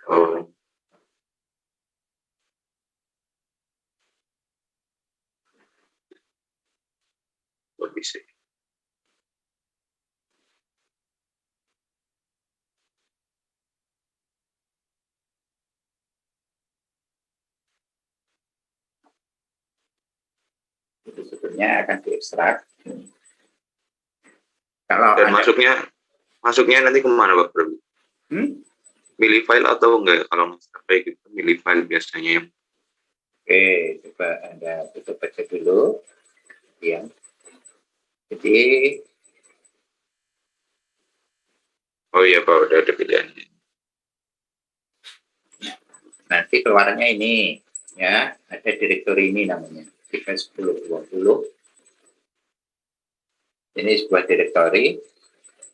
Oh, bisa. Itu sebetulnya akan diekstrak. Kalau Dan ada, masuknya nanti kemana Pak Bro? Milih file atau enggak? Kalau sampai gitu milih file biasanya. Oke, coba Anda tutup aja dulu. Ya. Jadi, Oh iya Pak, udah ada pilihannya. nanti keluarnya ini, ya, ada direktori ini namanya, 1020. Ini sebuah direktori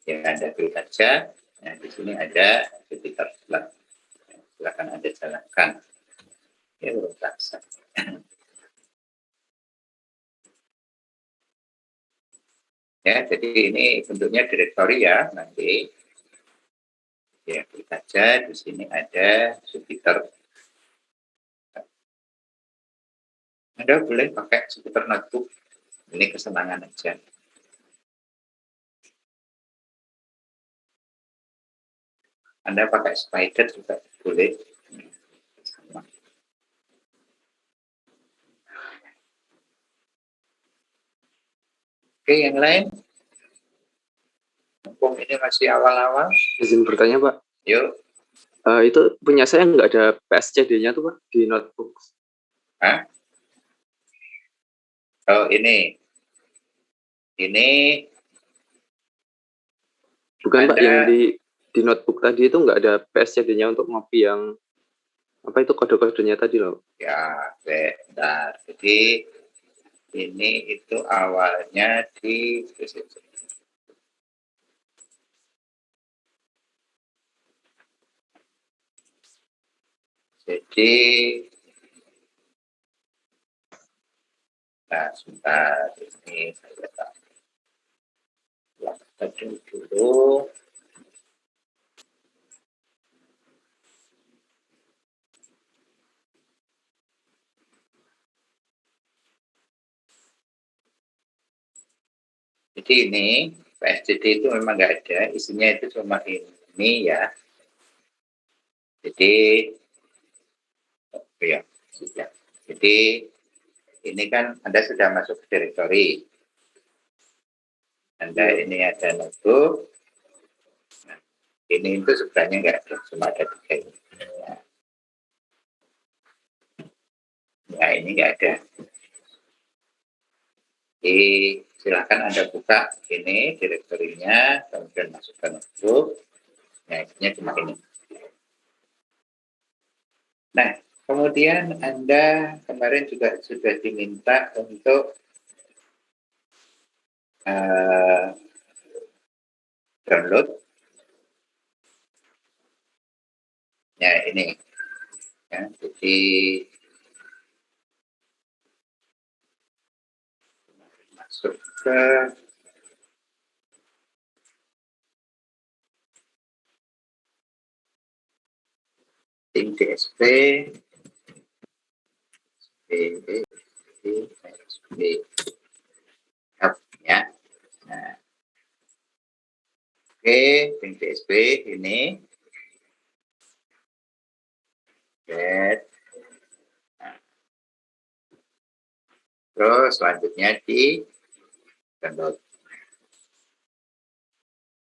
yang Anda klik saja. Nah, di sini ada sekitar silakan Anda jalankan. Ya, berasa. Ya, jadi ini bentuknya direktori ya, nanti ya klik saja. Di sini ada Jupyter. Anda boleh pakai Jupyter Notebook. Ini kesenangan aja. Anda pakai Spider juga boleh. Oke, yang lain? Mumpung ini masih awal-awal. Izin bertanya Pak. Yuk. Itu punya saya nggak ada PSCD-nya tuh Pak di notebook. Hah? Oh, ini. Ini. Bukan Pak, yang di notebook tadi itu nggak ada PSCD-nya untuk ngopi yang apa itu kode-kodenya tadi loh. Ya, bentar. Jadi ini itu awalnya di jadi nah sebentar ini saya tak dulu. Jadi ini PSDD itu memang nggak ada, isinya itu cuma ini ya. Jadi ya, sudah. Jadi ini kan Anda sudah masuk ke direktori. Anda ini ada notebook. Nah, ini itu sebenarnya nggak ada, cuma ada 3 ini. Nah, ini nggak ada. Jadi silakan Anda buka ini direktorinya, kemudian masukkan notebook. Nah, isinya cuma ini. Nah, kemudian Anda kemarin juga sudah diminta untuk download. Ya, ini. Ya, jadi masuk ke link DSP, ya. Nah, oke, link DSP ini. Nah, terus selanjutnya di download.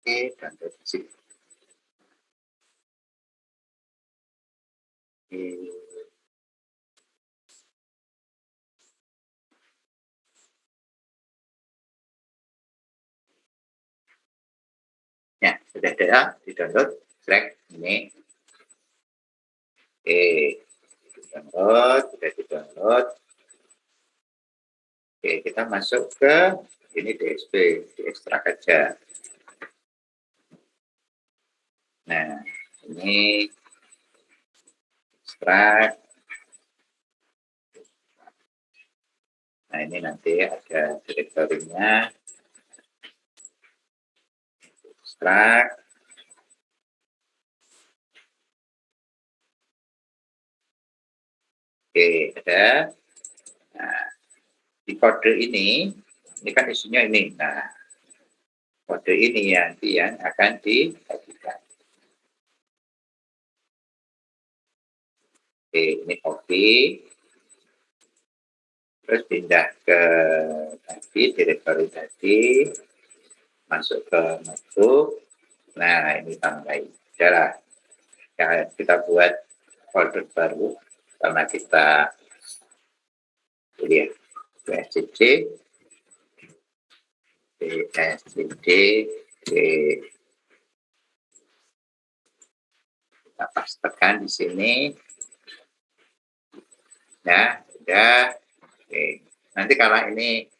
Oke, download di sini. Ya, sudah ada di download. Select ini. Oke, download, sudah di download. Oke, kita masuk ke ini DSP, diekstrak aja. Nah, ini ekstrak. Nah, ini nanti ada direktorinya. Ekstrak. Oke, ada. Nah, di kode ini kan isunya ini. Nah, kode ini nanti yang akan dibagikan. Oke, ini copy. Terus pindah ke tadi, directory tadi. Masuk ke notebook. Nah, ini tambahin. Udah, ya, kita buat folder baru karena kita lihat PSCD kita pastekan di sini. Nah, udah. Oke. Nanti kalau ini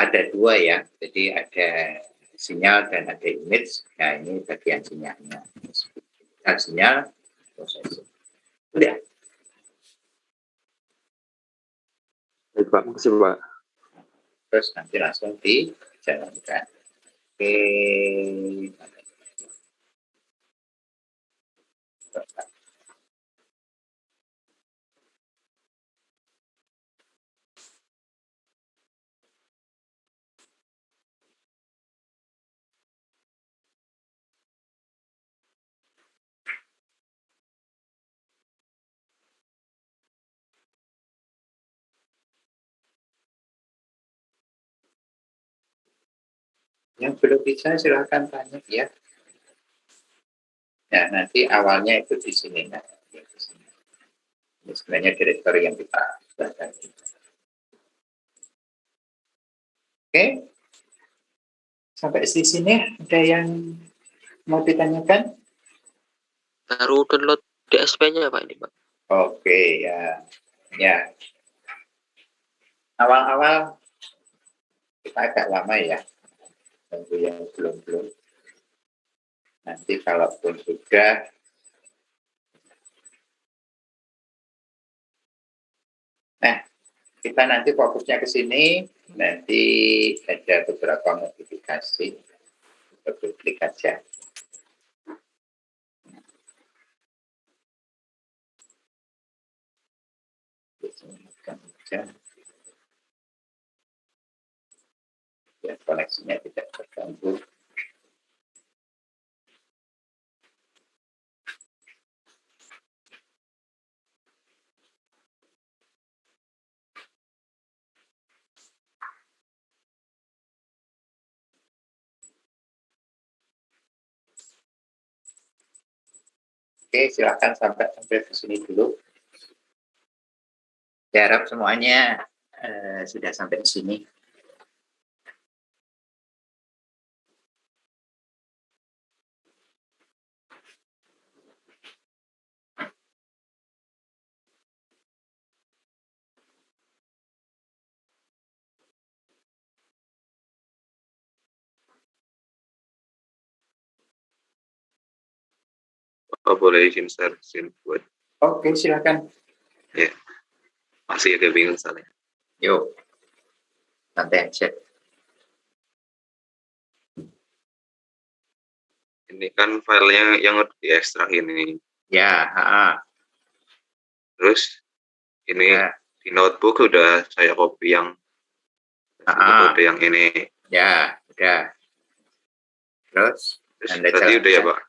ada dua ya, jadi ada sinyal dan ada image. Nah, ini bagian sinyalnya. Sinyal, proses. Udah. Baik Pak, makasih Pak. Terus nanti langsung dijalankan. Oke. Yang belum bisa silahkan tanya ya. Nah, nanti awalnya itu di sini. Nah, di sini. Ini sebenarnya direktori yang kita bahas. Oke. Sampai di sini ada yang mau ditanyakan? Baru download DSP-nya Pak ini Pak. Oke, ya. Ya. Awal-awal kita agak lama ya. Tentu yang belum. Nanti kalaupun sudah, nah, kita nanti fokusnya ke sini, nanti ada beberapa modifikasi, kita klik aja. Ya, koneksinya tidak terganggu. Oke, silakan sampai ke sini dulu. Saya harap semuanya sudah sampai di sini. Oh, boleh izin share screen buat. Oke, silakan. Ya, masih agak bingung soalnya. Yuk, santai aja. Ini kan filenya yang udah diekstrak ini. Ya, Terus ini ya. di notebook udah saya copy yang kode yang ini. Ya, udah. Terus Anda tadi udah ya Pak?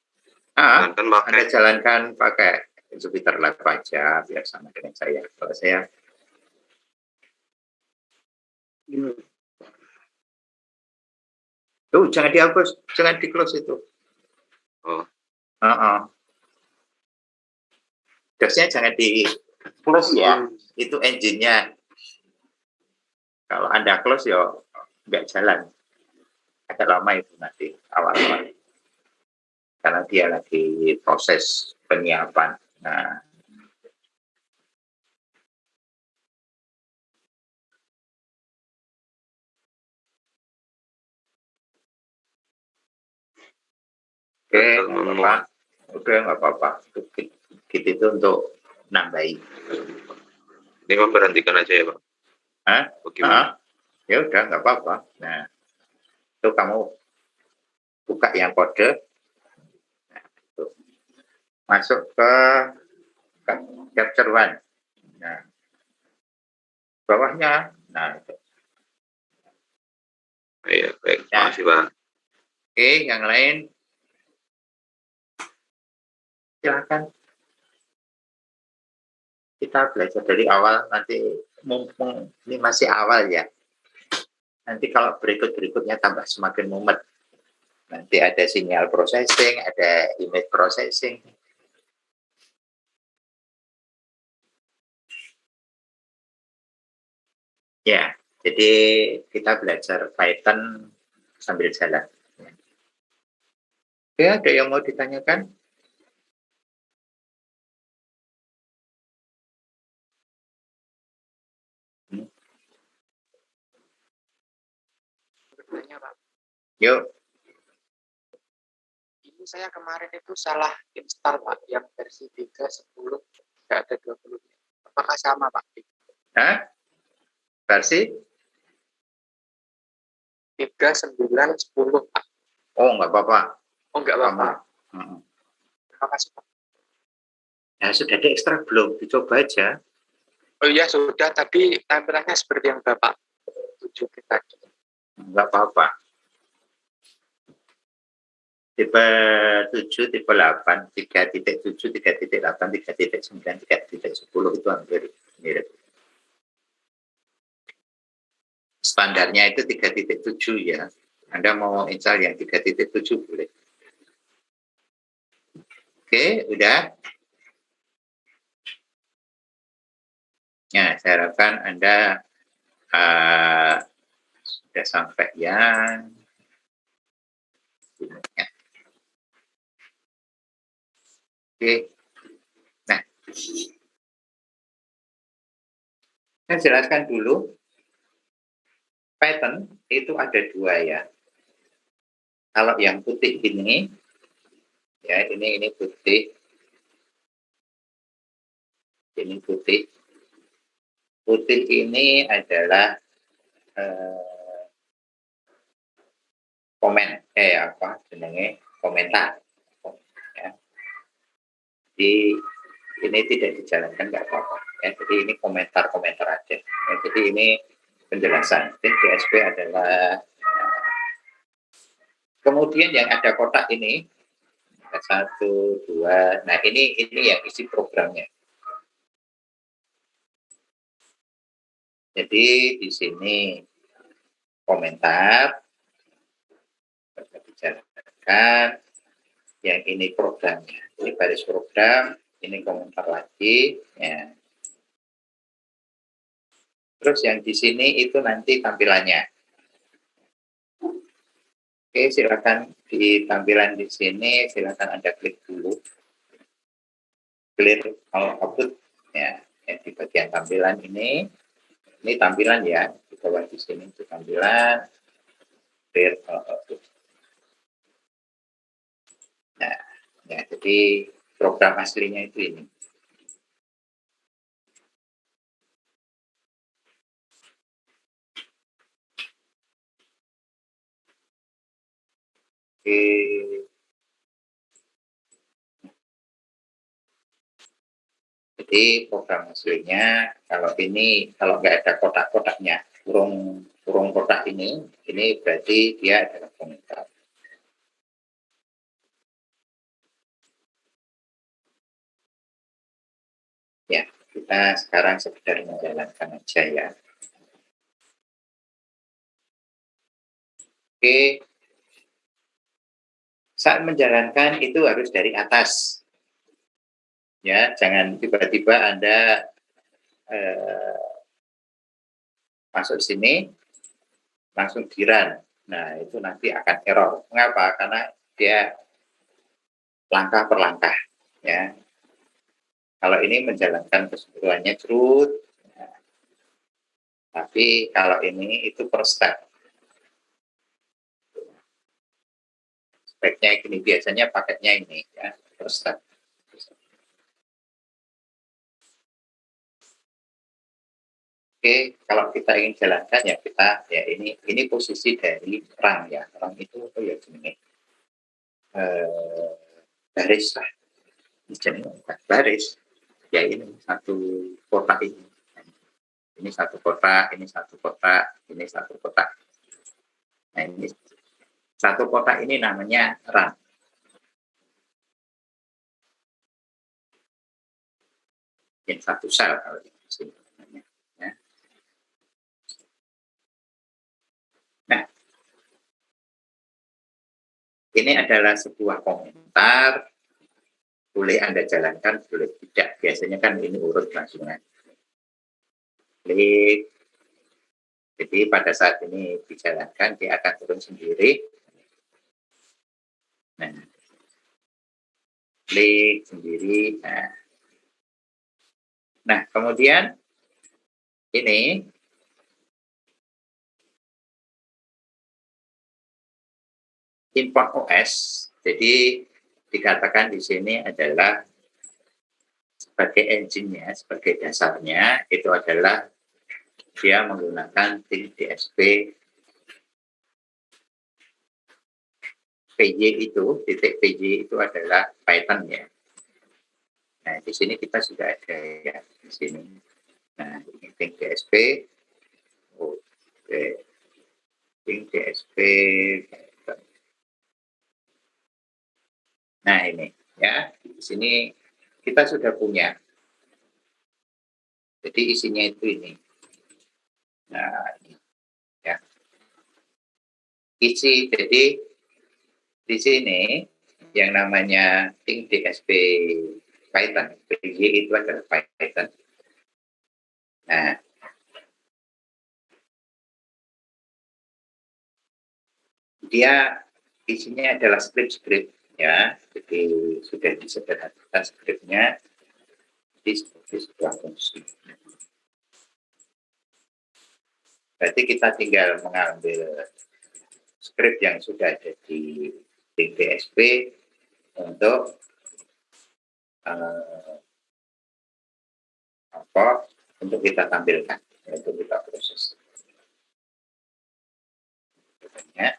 Anda jalankan pakai Jupyter Lab aja biar sama dengan saya. Kalau saya tuh jangan dihapus, jangan di close itu. Oh. Dosnya jangan di close ya. Itu engine-nya. Kalau Anda close ya nggak jalan. Agak lama itu nanti awal-awal. Karena dia lagi proses penyiapan. Nah, oke, nggak apa-apa. Kit itu untuk nambahin. Ini memberhentikan aja ya Pak? Ya udah, nggak apa-apa. Nah, itu kamu buka yang kode. Nah, itu. Masuk ke capture one. Nah, bawahnya. Nah, itu. Iya, baik. Ya. Makasih, Pak. Oke, yang lain silakan. Kita belajar dari awal, nanti mumpung ini masih awal ya. Nanti kalau berikut-berikutnya tambah semakin mumet. Nanti ada sinyal processing, ada image processing. Ya, jadi kita belajar Python sambil jalan. Ya, ada yang mau ditanyakan? Bertanya, Pak. Yuk. Ini saya kemarin itu salah install, Pak, yang versi 3.10 nggak ada 20. Apakah sama, Pak? Hah? Versi? 3.9.10, Pak. Oh, nggak apa-apa. Oh, nggak apa-apa. Terima kasih, Pak. Ya, sudah diekstrak belum? Dicoba aja. Oh iya, sudah. Tadi tampilannya seperti yang Bapak tunjukin tadi. Nggak apa-apa. Tipe 7, tipe 8, 3.7, 3.8, 3.9, 3.10 itu hampir mirip. Standarnya itu 3.7 ya. Anda mau install yang 3.7 boleh. Oke, udah. Ya, saya harapkan Anda sudah sampai ya. Oke. Nah, saya jelaskan dulu. Python itu ada dua ya. Kalau yang putih ini, ya ini putih. Ini putih. Putih ini adalah komentar. Ya. Jadi ini tidak dijalankan nggak apa-apa. Ya. Jadi ini komentar-komentar aja. Ya. Jadi ini penjelasan. Jadi DSP adalah kemudian yang ada kotak ini 1, 2. Nah ini yang isi programnya. Jadi di sini komentar dijalankan, yang ini programnya, ini baris program, ini komentar lagi, ya. Terus yang di sini itu nanti tampilannya. Oke, silakan di tampilan di sini, silakan Anda klik dulu, clear all output, ya. Yang di bagian tampilan ini tampilan ya, di bawah di sini itu tampilan, clear all output. Nah, ya, jadi program aslinya itu ini. Oke. Jadi program aslinya kalau nggak ada kotak-kotaknya, kurung kotak ini berarti dia adalah komentar. Ya, kita sekarang sekedar menjalankan aja ya. Oke, saat menjalankan itu harus dari atas. Ya, jangan tiba-tiba Anda masuk sini langsung di-run. Nah, itu nanti akan error. Mengapa? Karena dia langkah per langkah. Ya. Kalau ini menjalankan keseluruhannya cerut, ya. Tapi kalau ini itu per step. Speknya gini, biasanya paketnya ini ya, per step. Oke, kalau kita ingin jalankan ya kita ya ini posisi dari run ya. Run itu apa ya gini. Baris lah. Jadi baris. ya ini satu kotak ini. Ini satu kotak, ini satu kotak, ini satu kotak. Nah, ini satu kotak ini namanya run. Ini satu sel kalau di sini. Ya. Nah, ini adalah sebuah komentar. Boleh Anda jalankan, boleh tidak. Biasanya kan ini urut langsung. Klik. Jadi pada saat ini dijalankan, dia akan turun sendiri. Nah, klik sendiri. Nah, kemudian ini import OS. Jadi dikatakan di sini adalah sebagai engine-nya, sebagai dasarnya itu adalah dia menggunakan DSP PY itu, titik PY itu adalah Python ya. Nah, di sini kita sudah ada ya di sini. Nah, ini DSP, DSP. Nah, ini ya, di sini kita sudah punya. Jadi isinya itu ini. Nah, ini ya. Isi, jadi di sini yang namanya DSP Python, PY itu adalah Python. Nah, dia isinya adalah script ya, jadi sudah disederhanakan scriptnya di sebuah fungsi. Berarti kita tinggal mengambil script yang sudah ada di DSP untuk untuk kita tampilkan, untuk kita proses. Ya.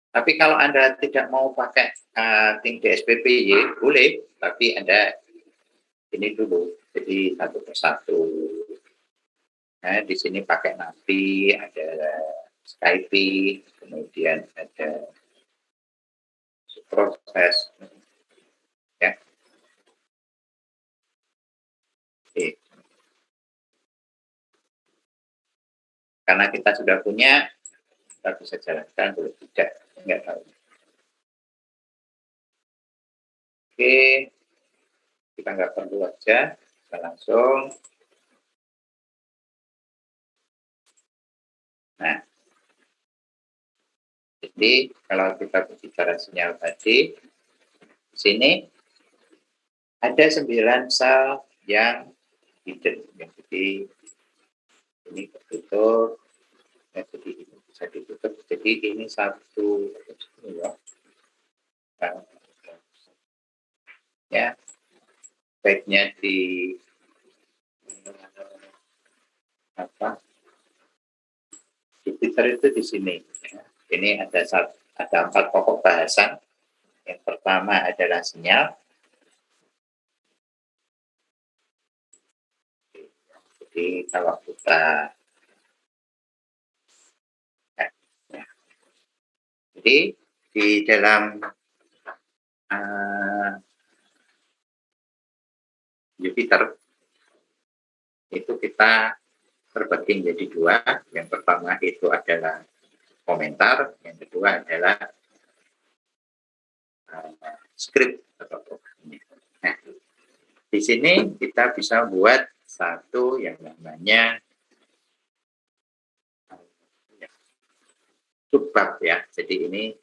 Tapi kalau Anda tidak mau pakai DSP PY, boleh, tapi Anda ini dulu, jadi satu persatu. Nah, di sini pakai Navi, ada Skype, kemudian ada proses, ya. Oke. Karena kita sudah punya, kita bisa jalankan, boleh tidak, enggak tahu. Oke, kita nggak perlu aja, kita langsung. Nah, jadi kalau kita berbicara sinyal tadi, di sini ada 9 sel yang hidden. Jadi ini tertutup, jadi ini bisa ditutup. Jadi ini satu, ya, baiknya di apa? Jupiter itu di sini. Ya. Ini ada 4 pokok bahasan. Yang pertama adalah sinyal. Jadi kalau kita jadi di dalam Jupiter itu kita terbagi menjadi 2. Yang pertama itu adalah komentar, yang kedua adalah script atau programnya. Nah, di sini kita bisa buat satu yang namanya subbab ya. Jadi ini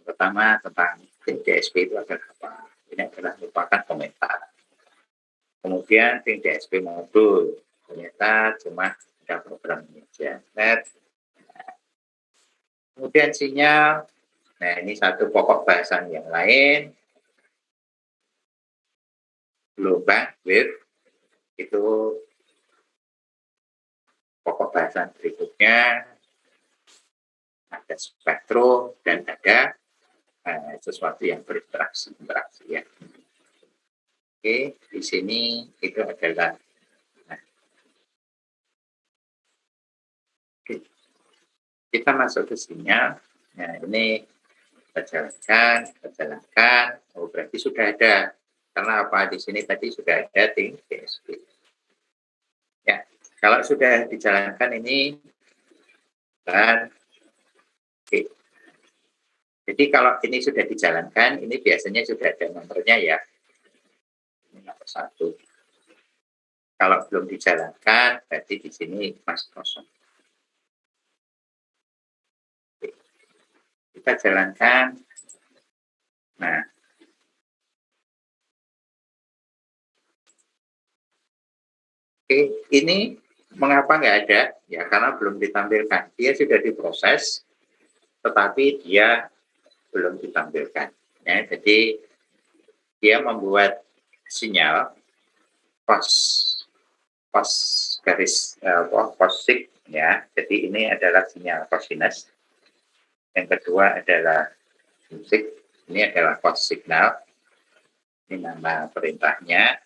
pertama tentang DSP itu adalah apa? Ini adalah merupakan komentar. Kemudian DSP modul ternyata cuma ada programnya aja. Kemudian sinyal. Nah, ini satu pokok bahasan yang lain. Gelombang, wave, itu pokok bahasan berikutnya. Ada spektrum dan ada sesuatu yang berinteraksi ya. Oke, di sini itu adalah oke, kita masuk ke sinyal. Nah, ini kita jalankan. Oh, berarti sudah ada. Karena apa? Di sini tadi sudah ada DSP. Ya, kalau sudah dijalankan ini, dan oke. Jadi kalau ini sudah dijalankan, ini biasanya sudah ada nomornya ya. Ini nomor 1. Kalau belum dijalankan, berarti di sini masih kosong. Oke. Kita jalankan. Nah, oke, ini mengapa nggak ada? Ya karena belum ditampilkan. Dia sudah diproses, tetapi dia belum ditampilkan. Ya, jadi dia membuat sinyal pos garis posik ya. Jadi ini adalah sinyal cosinus. Yang kedua adalah musik. Ini adalah pos signal. Ini nama perintahnya.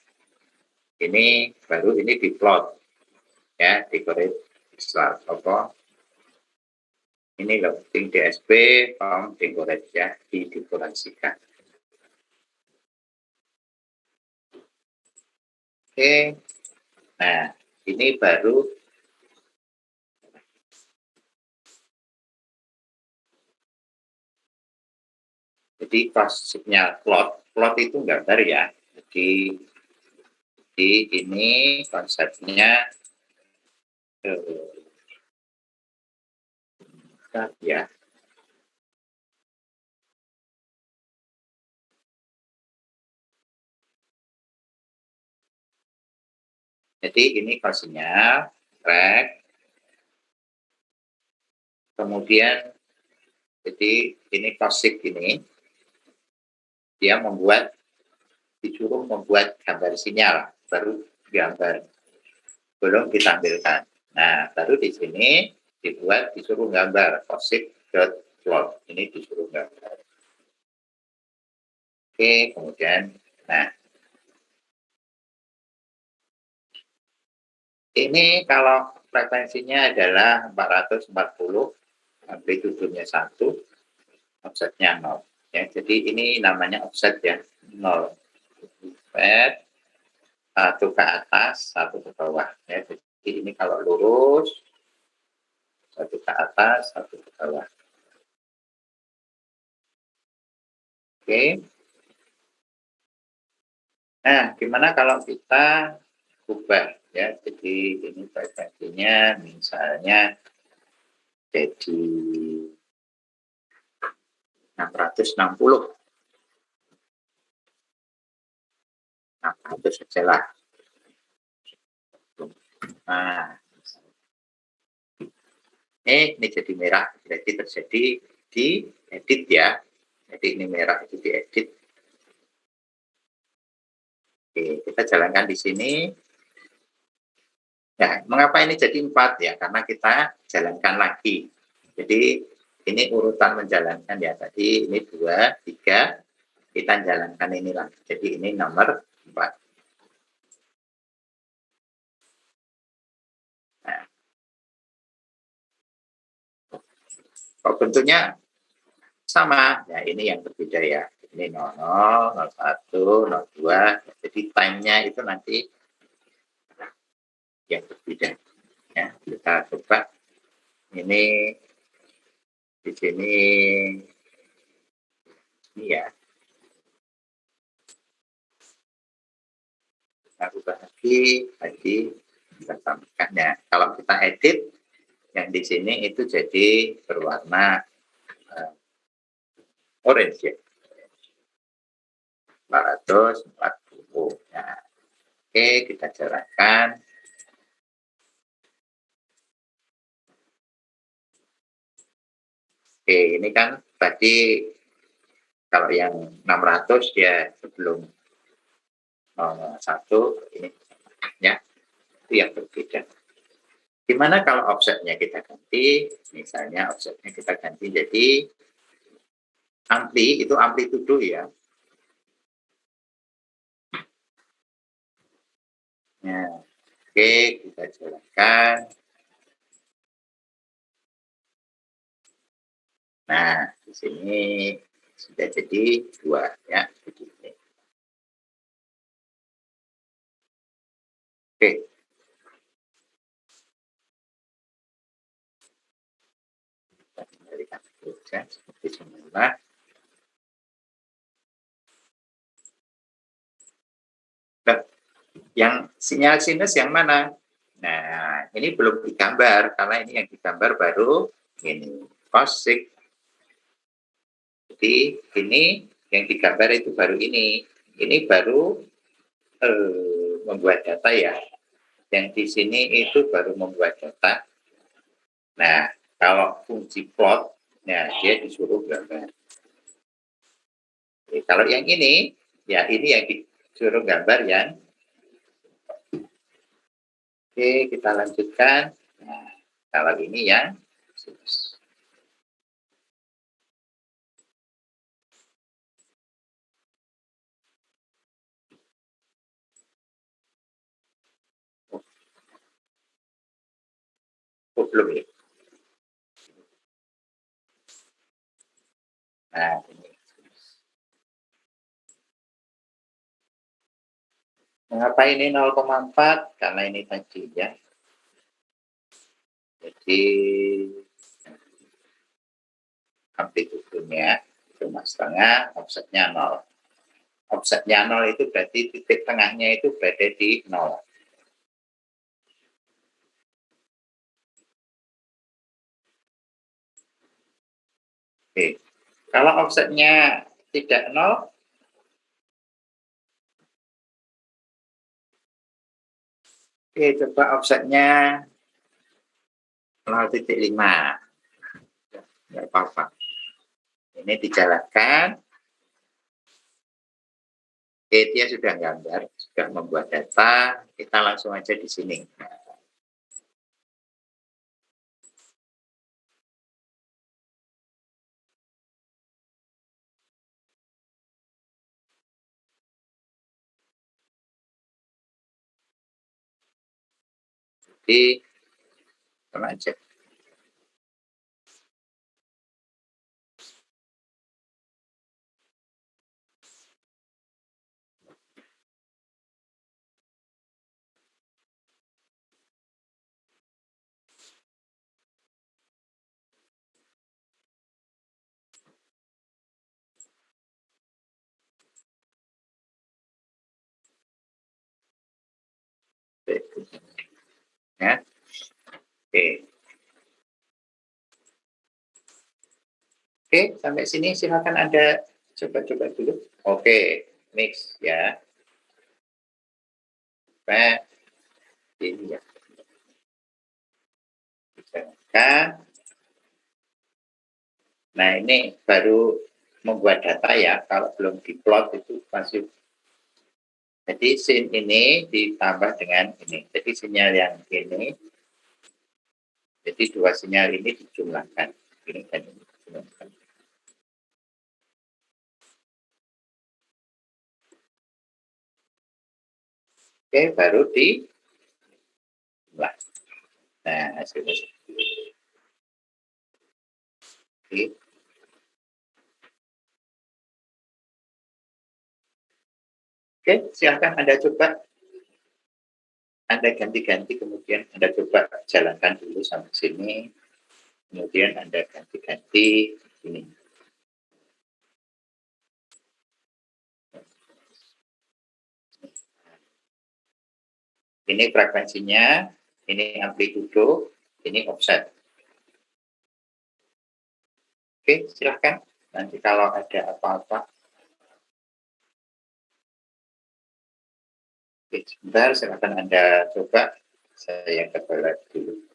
Ini baru ini diplot ya, decorate apa ini loading DSP form decorate ya, didekorasikan. Oke, nah ini baru jadi pas sinyal plot itu gambar ya. Jadi ini konsepnya ya. Jadi ini sinyal track. Kemudian jadi ini kosik ini dia disuruh membuat gambar sinyal, baru gambar belum ditampilkan. Nah, baru di sini disuruh gambar kosik.plot. Ini disuruh gambar. Oke, kemudian nah ini kalau frekuensinya adalah 440, amplitudenya 1, offsetnya 0. Ya, jadi ini namanya offset ya, 0. Offset, 1 ke atas, 1 ke bawah. Ya, jadi ini kalau lurus, 1 ke atas, 1 ke bawah. Oke. Nah, gimana kalau kita ubah ya? Jadi ini frekuensinya misalnya jadi 660. 600 saja lah. Nah, ini jadi merah, berarti terjadi di edit ya. Jadi ini merah itu diedit. Oke, kita jalankan di sini. Nah, mengapa ini jadi 4 ya? Karena kita jalankan lagi. Jadi ini urutan menjalankan ya. Tadi ini 2, 3, kita jalankan ini lagi. Jadi ini nomor 4. Nah, kalau bentuknya sama, ya ini yang berbeda ya. Ini 00, 01, 02. Jadi time-nya itu nanti yang berbeda. Ya, kita coba ini di sini ini ya. Kita ubah lagi tadi kita tambahkan ya. Kalau kita edit yang di sini itu jadi berwarna orange ya. 440. Nah, oke, kita jalankan. Oke, ini kan tadi kalau yang 600 ya sebelum 1 ini ya itu yang berbeda. Gimana kalau offsetnya kita ganti? Misalnya offsetnya kita ganti jadi itu amplitudo ya. Nah, oke, kita jalankan. Nah, di sini sudah jadi 2 ya, begini. Oke. Kita kembalikan saja seperti semula. Nah, yang sinyal sinus yang mana? Nah, ini belum digambar karena ini yang digambar baru ini cosec. Jadi ini yang digambar itu baru ini. Ini baru membuat data ya. Yang di sini itu baru membuat data. Nah, kalau fungsi plot, nah dia disuruh gambar. Oke, kalau yang ini, ya ini yang disuruh gambar yang. Oke, kita lanjutkan. Nah, kalau ini yang sinus. Oh, belum ya. Nah, ini. Mengapa ini 0,4? Karena ini tadi ya. Jadi amplitudonya cuma setengah, offsetnya 0. Offsetnya 0 itu berarti titik tengahnya itu berada di 0. Oke. Kalau offsetnya tidak 0, oke, coba offsetnya 0,5. Tidak apa-apa. Ini dijalankan. Oke, dia sudah gambar, sudah membuat data. Kita langsung aja di sini. Jadi, sama aja. Ya. Oke. Oke, sampai sini silakan Anda coba-coba dulu. Oke, mix ya. Nah, ini ya. Misalkan. Nah, ini baru membuat data ya. Kalau belum diplot itu masih. Jadi sin ini ditambah dengan ini. Jadi sinyal yang ini. Jadi dua sinyal ini dijumlahkan. Ini dan ini dijumlahkan. Oke, baru di jumlah. Nah, hasilnya seperti ini. Oke. Oke, silahkan Anda coba. Anda ganti-ganti, kemudian Anda coba jalankan dulu sampai sini. Kemudian Anda ganti-ganti ini. Ini frekuensinya, ini amplitudo, ini offset. Oke, silahkan. Nanti kalau ada apa-apa. Oke, sebentar, silahkan Anda coba. Saya ke toilet dulu.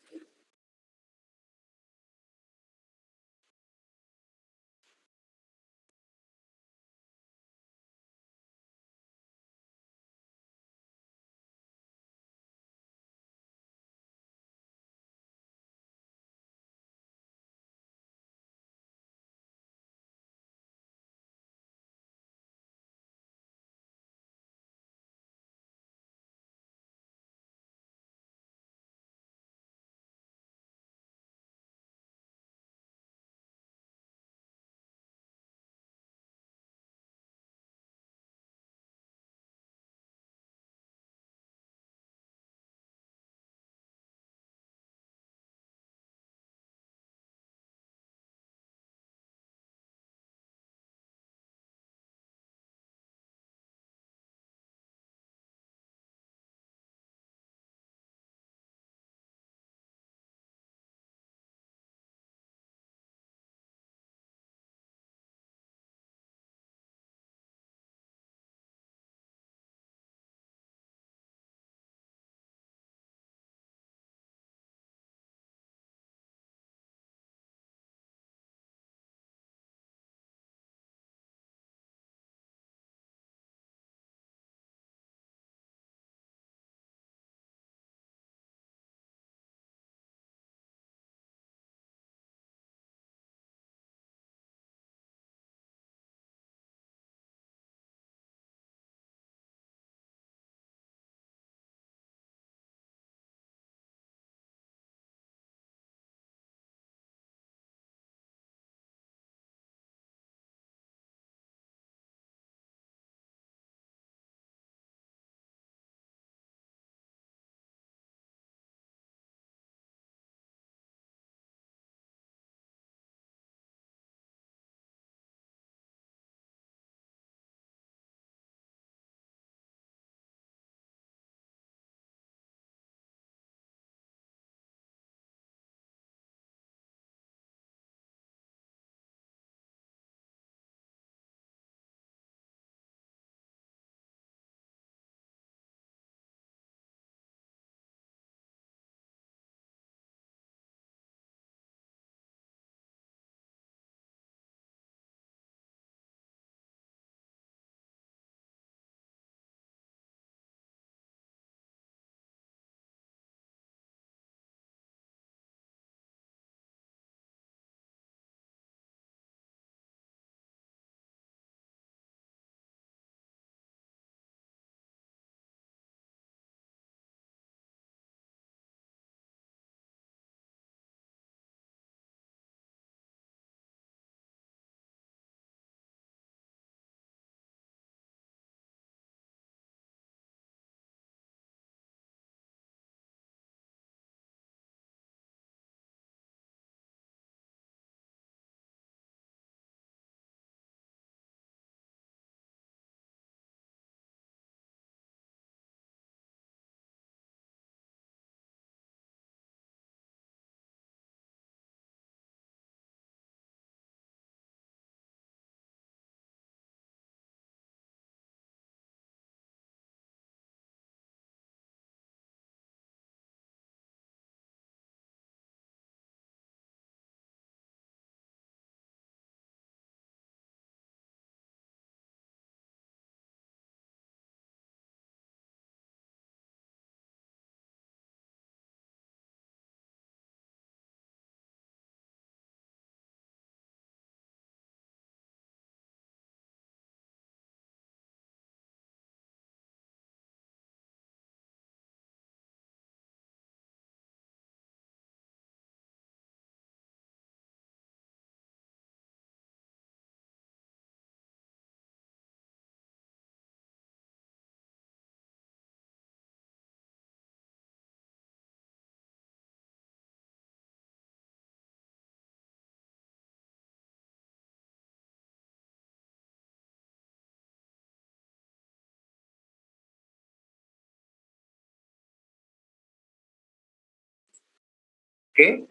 Oke,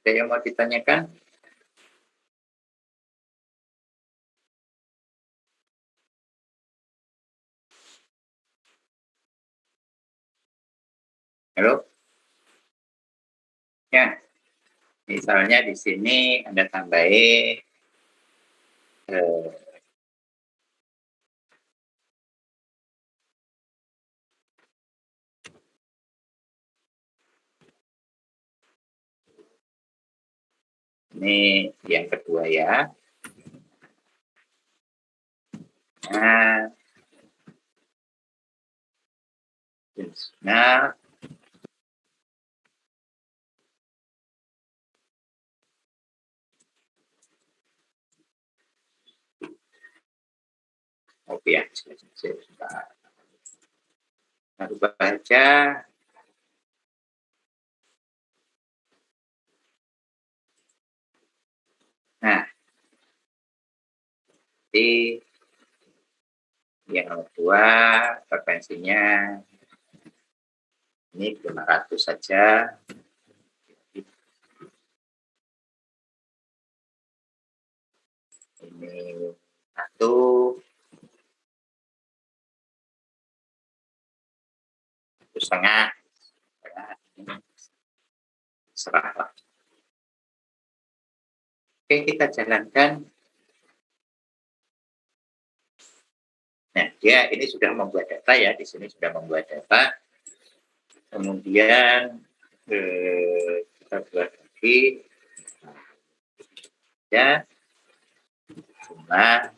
ada yang mau ditanyakan? Halo? Ya, misalnya di sini Anda tambahin ini yang kedua ya. Nah, nah, oke ya, sebentar. Baru baca. Nah, jadi yang kedua frekuensinya ini 500 saja. Ini 1,5 serah. Oke, kita jalankan. Nah, dia ini sudah membuat data ya, di sini sudah membuat data. Kemudian kita buat lagi ya jumlah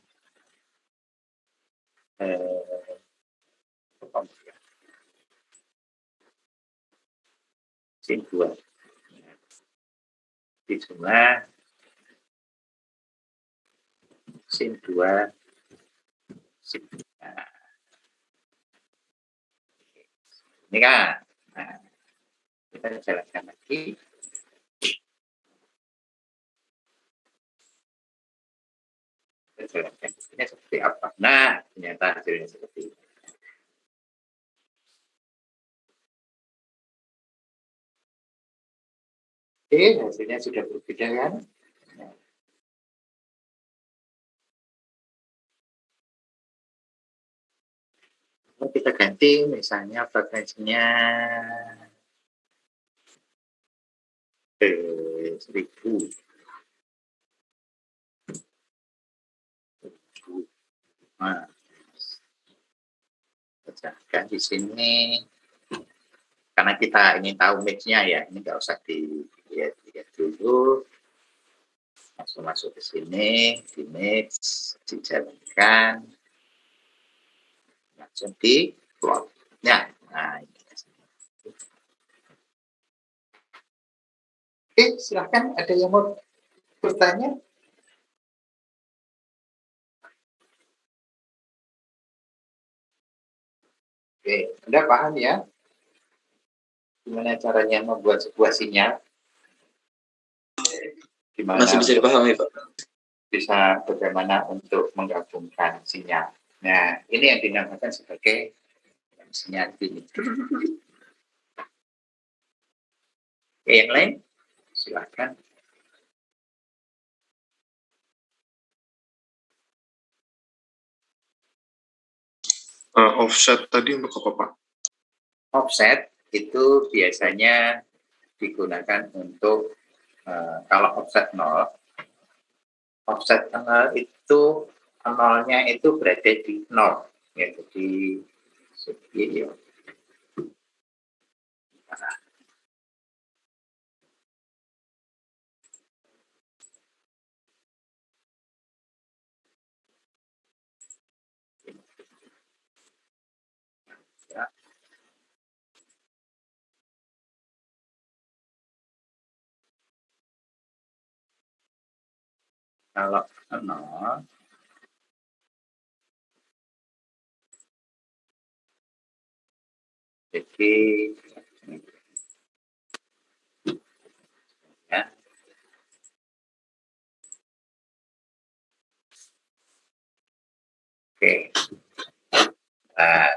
sin 2 di jumlah sin 2 sin. Nah, ini kan, nah, kita jalankan lagi. Kita jalankan ini seperti apa? Nah, ternyata hasilnya seperti ini. Oke, hasilnya sudah berbeda kan? Kita ganti misalnya frekuensinya 1000. Nah, kan di sini karena kita ingin tahu mix-nya ya, ini nggak usah dilihat dulu, langsung masuk ke sini, di mix, dijalankan, langsung di plot. Nah, ini. Oke, silahkan ada yang mau bertanya? Oke, Anda paham ya? Gimana caranya membuat sebuah sinyal? Gimana Masih bisa dipahami, Pak. bisa bagaimana untuk menggabungkan sinyal. Nah, ini yang dinamakan sebagai sinyal ini. Oke, yang lain? Silakan. Offset tadi untuk apa, Pak? Offset itu biasanya digunakan untuk kalau offset 0 itu nolnya itu berada di 0 ya, jadi segini ya. Ya. Kalau 0 jadi ya. Oke. Nah.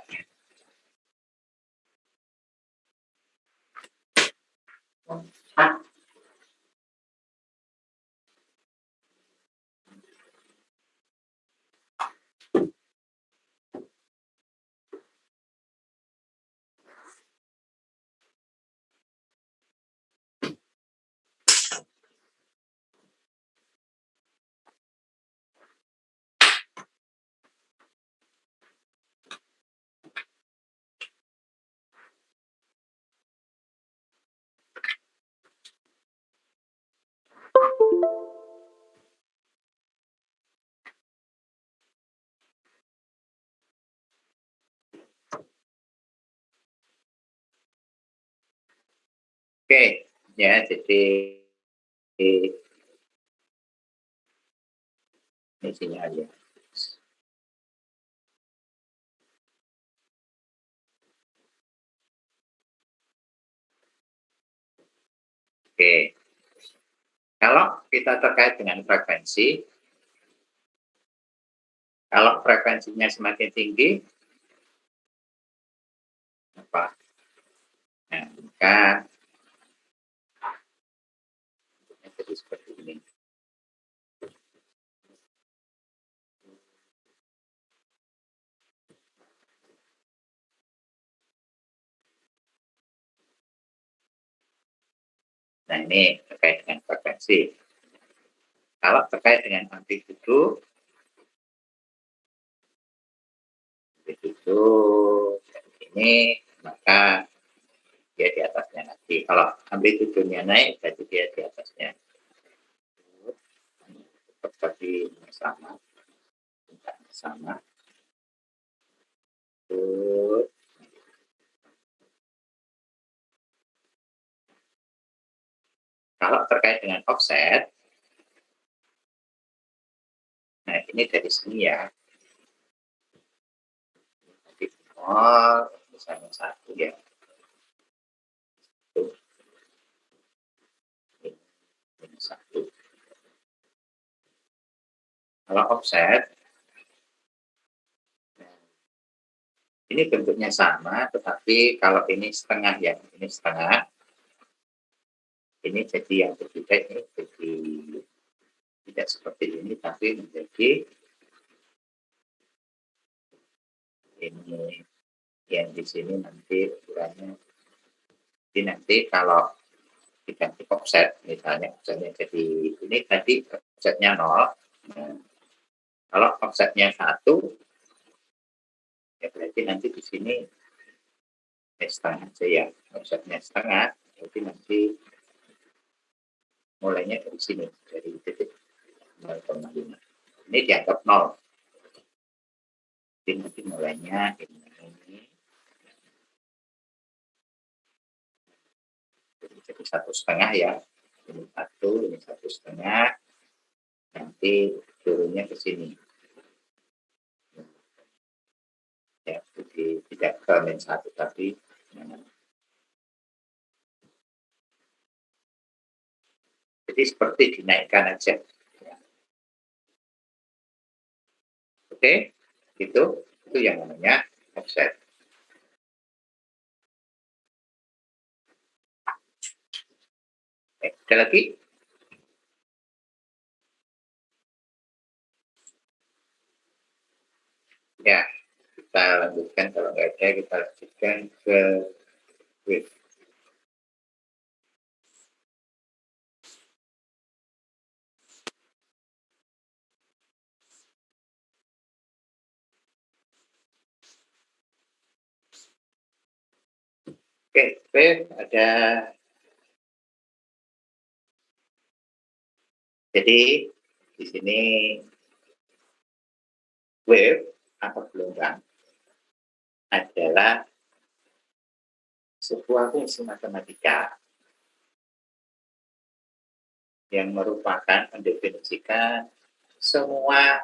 Oke, ya, jadi ini sinyalnya. Oke, kalau kita terkait dengan frekuensi, kalau frekuensinya semakin tinggi, apa? Nah, maka jadi seperti ini. Nah, ini terkait dengan frekuensi. Kalau terkait dengan amplitudo ini, maka dia di atasnya nanti. Kalau amplitudonya naik, berarti dia di atasnya. Seperti sama. Sama. Kalau terkait dengan offset, nah ini dari sini ya. Jadi misalnya 1 ya. Ini 1. Kalau offset, ini bentuknya sama, tetapi kalau ini setengah ya, ini setengah. Ini jadi yang berbeda, ini jadi tidak seperti ini, tapi menjadi ini yang di sini nanti ukurannya. Jadi nanti kalau diganti offset, misalnya offsetnya jadi ini tadi offsetnya 0. Nah, kalau offsetnya 1, ya berarti nanti di sini setengah aja ya, offsetnya setengah, jadi nanti mulainya dari sini, dari titik 0,5. Ini dianggap 0. Jadi nanti mulainya ini. Jadi 1,5 ya. Ini 1, ini 1,5. Nanti turunnya ke sini. Ya, jadi tidak ke -1 tapi jadi seperti dinaikkan aja. Ya. Oke, itu yang namanya offset. Ada lagi? Ya, kita lanjutkan. Kalau nggak ada, kita lanjutkan ke wave. Oke, wave ada. Jadi di sini wave atau gelombang adalah sebuah fungsi matematika yang merupakan mendefinisikan semua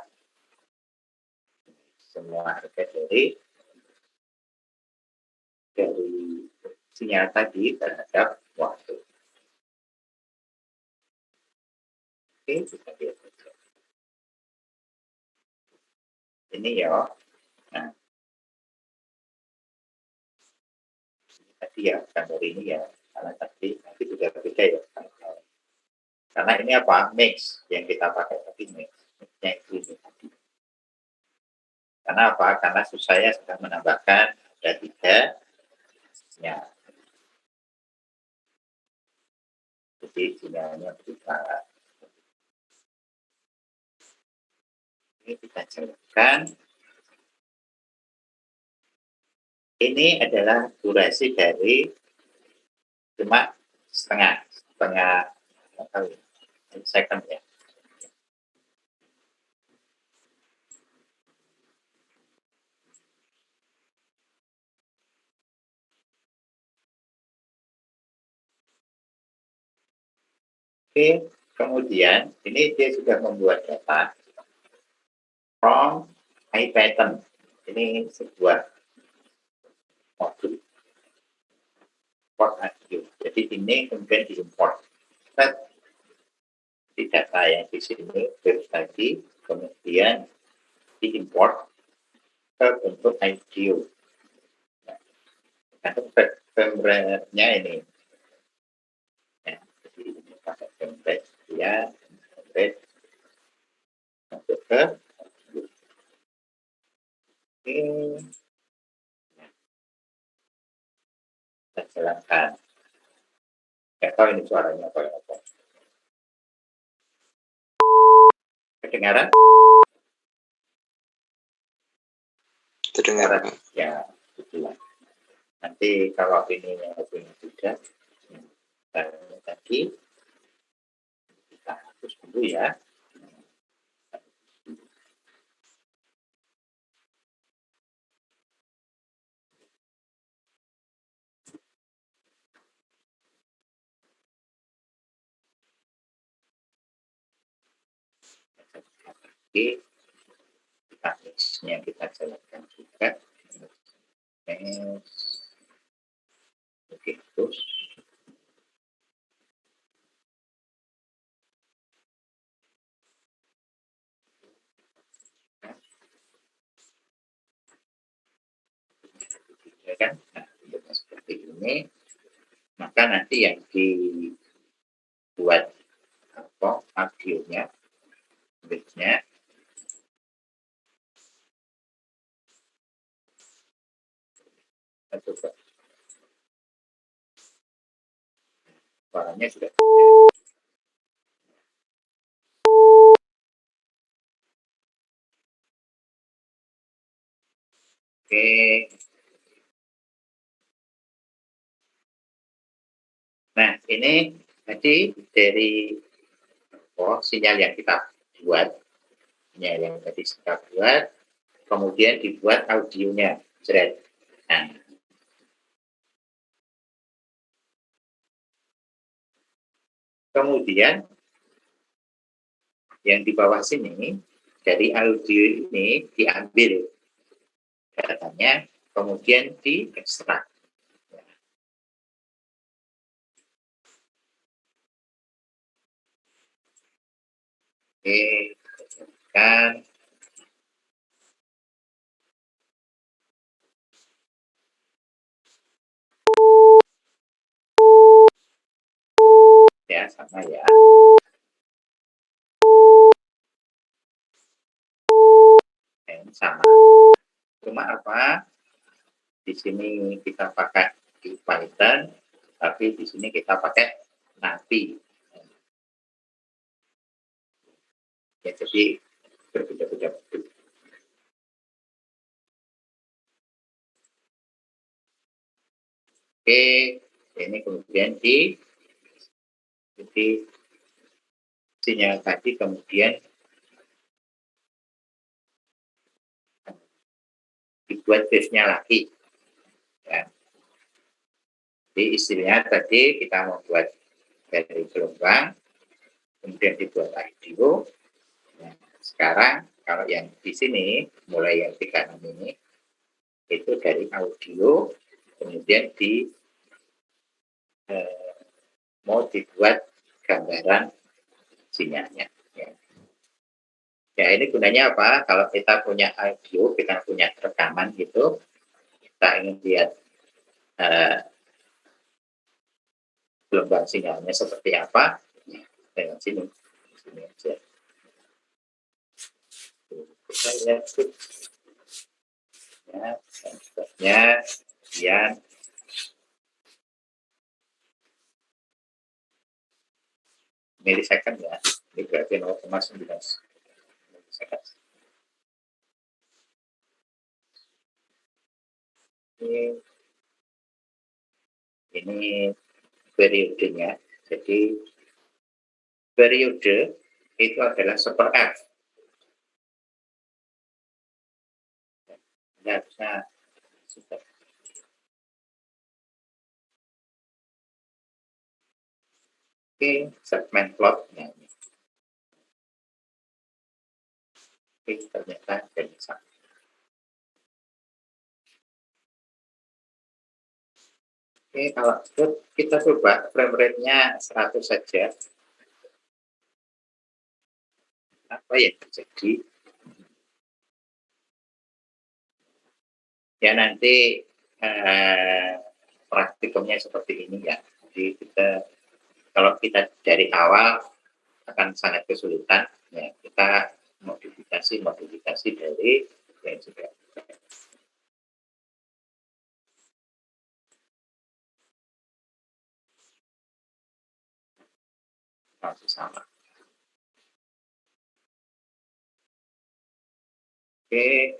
harga dari sinyal tadi terhadap waktu. Oke, kita lihat saja. Ini ya. Nah, tadi ya, gambar ini ya. Karena tadi nanti juga berbeda ya. Karena ini apa? Mix yang kita pakai tadi mix. Mixnya ini tadi. Karena apa? Karena saya sudah menambahkan ada 3 sinyal. Jadi sinyalnya berubah. Ini kita jelaskan. Ini adalah durasi dari cuma setengah second ya. Oke, kemudian ini dia sudah membuat data from IPython. Ini sebuah modul import audio. Jadi ini kemudian diimport. Di data yang di sini tadi, kemudian diimport ke bentuk audio. Nah, template-nya ini. Ya, jadi ini pakai template ya, template masuk ke ini. Kita jalankan. Nggak tahu ini suaranya apa. Kedengaran? Terdengar. Ya, itulah. Nanti kalau ini sudah, tadi kita hapus dulu ya. Oke, teknisnya kita jalankan juga. Oke, terus. Ya kan? Nah, seperti ini, maka nanti yang dibuat audionya, baiknya coba suaranya sudah. Oke. Nah, ini tadi dari sinyal yang kita buat, sinyal yang tadi kita buat, kemudian dibuat audionya. Nah, kemudian yang di bawah sini dari audio ini diambil datanya, kemudian diekstrak. Oke, kan ya sama ya. Sama. Cuma apa? Di sini kita pakai di Python, tapi di sini kita pakai NAPI. Ya, jadi berbeda-beda. Oke, ini kemudian jadi sinyal tadi kemudian dibuat base-nya lagi. Ya. Jadi istilahnya tadi kita membuat dari gelombang, kemudian dibuat audio. Nah, sekarang kalau yang di sini, mulai yang 36 ini, itu dari audio, kemudian mau dibuat gambaran sinyalnya. Ya, ini gunanya apa? Kalau kita punya audio, kita punya rekaman gitu, kita ingin lihat gelombang sinyalnya seperti apa, dengan sini aja. Kita lihat ya, selanjutnya kemudian milisecond ya, ini berarti 0,9 milisecond. Ini periodenya, jadi periode itu adalah 1/f. Ini harusnya sudah. Oke, segmen plotnya. Oke, ternyata jadi sama. Oke, kalau kita coba frame rate-nya 100 saja. Apa yang terjadi? Ya nanti praktikumnya seperti ini ya. Jadi kalau kita dari awal akan sangat kesulitan. Ya, kita modifikasi dari yang sudah masih sama. Oke.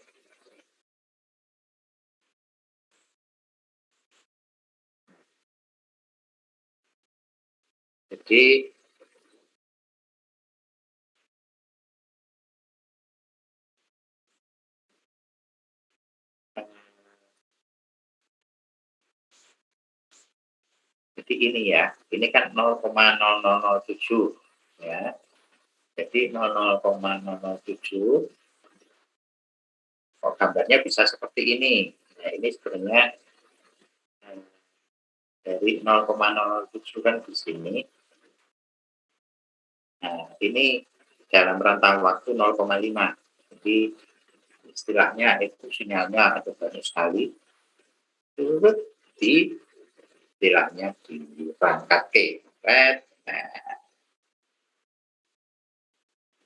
Jadi ini ya, ini kan 0,0007 ya. Jadi 0,007 gambarnya bisa seperti ini. Nah, ini sebenarnya dari 0,007 kan di sini. Nah, ini dalam rentang waktu 0,5. Jadi istilahnya itu sinyalnya ada banyak sekali. Turut di istilahnya di perangkat K. Nah,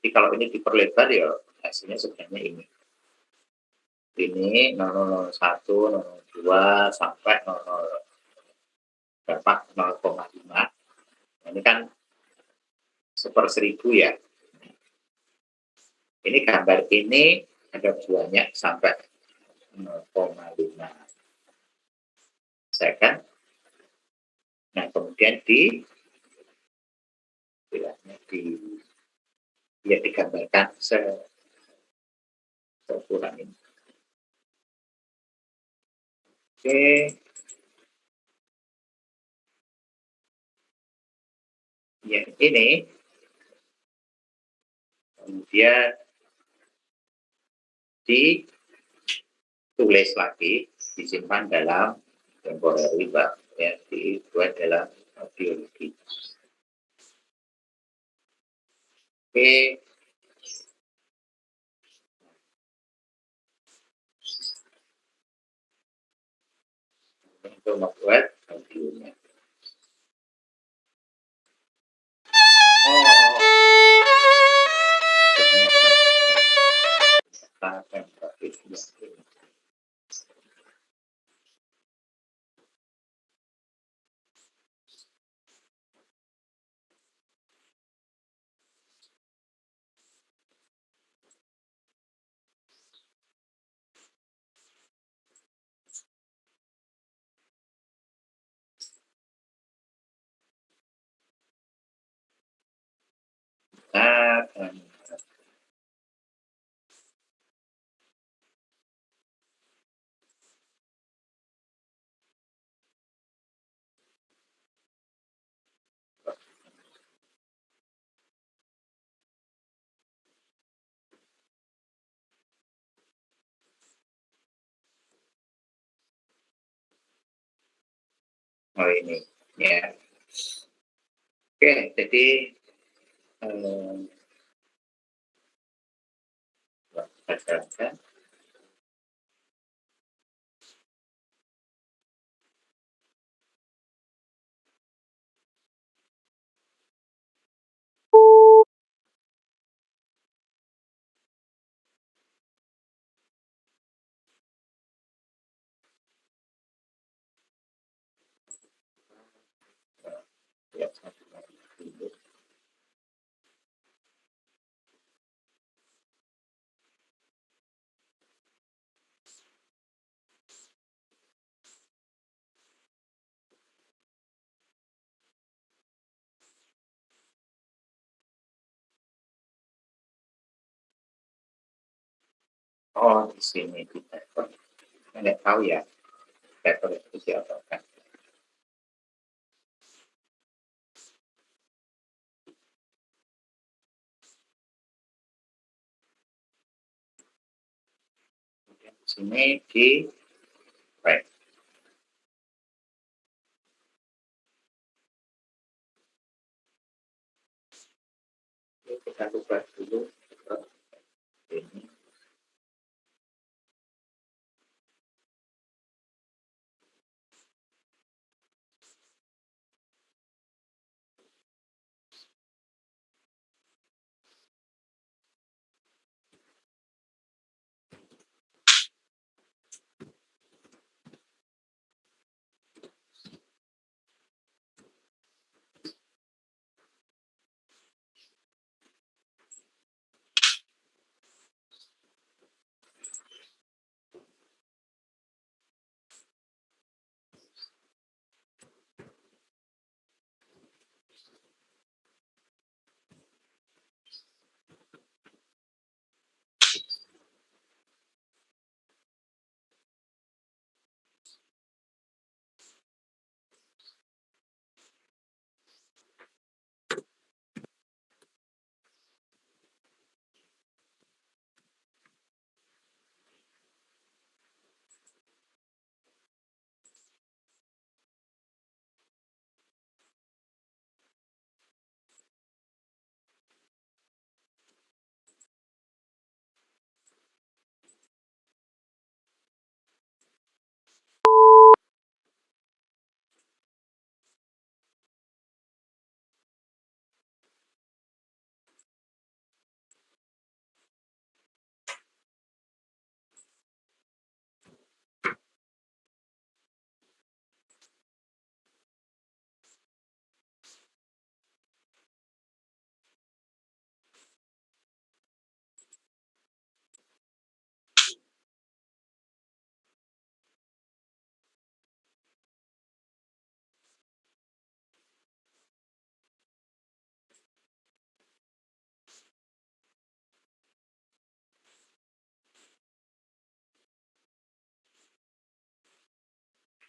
jadi kalau ini diperlebar ya hasilnya sebenarnya ini. Ini 001, 002 sampai 0,5. Ini kan 1/1000 ya. Ini gambar ini ada buahnya sampai 0,5 second. Nah, kemudian digambarkan seukuran ini. Oke. Yang ini kemudian ditulis lagi, disimpan dalam temporary bar, ya, dibuat dalam audiologi. Oke. Untuk membuat audionya. Oh ini ya. Oke, jadi berdasarkan ya, oh di sini di paper. Nggak tahu ya paper itu siapa kan. sini di right. Kita ubah dulu ke ini.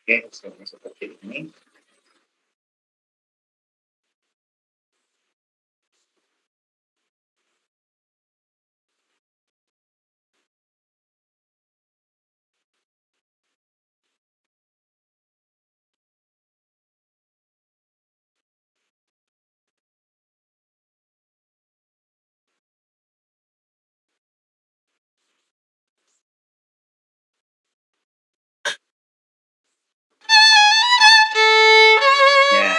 Oke, hasilnya seperti ini. Ya.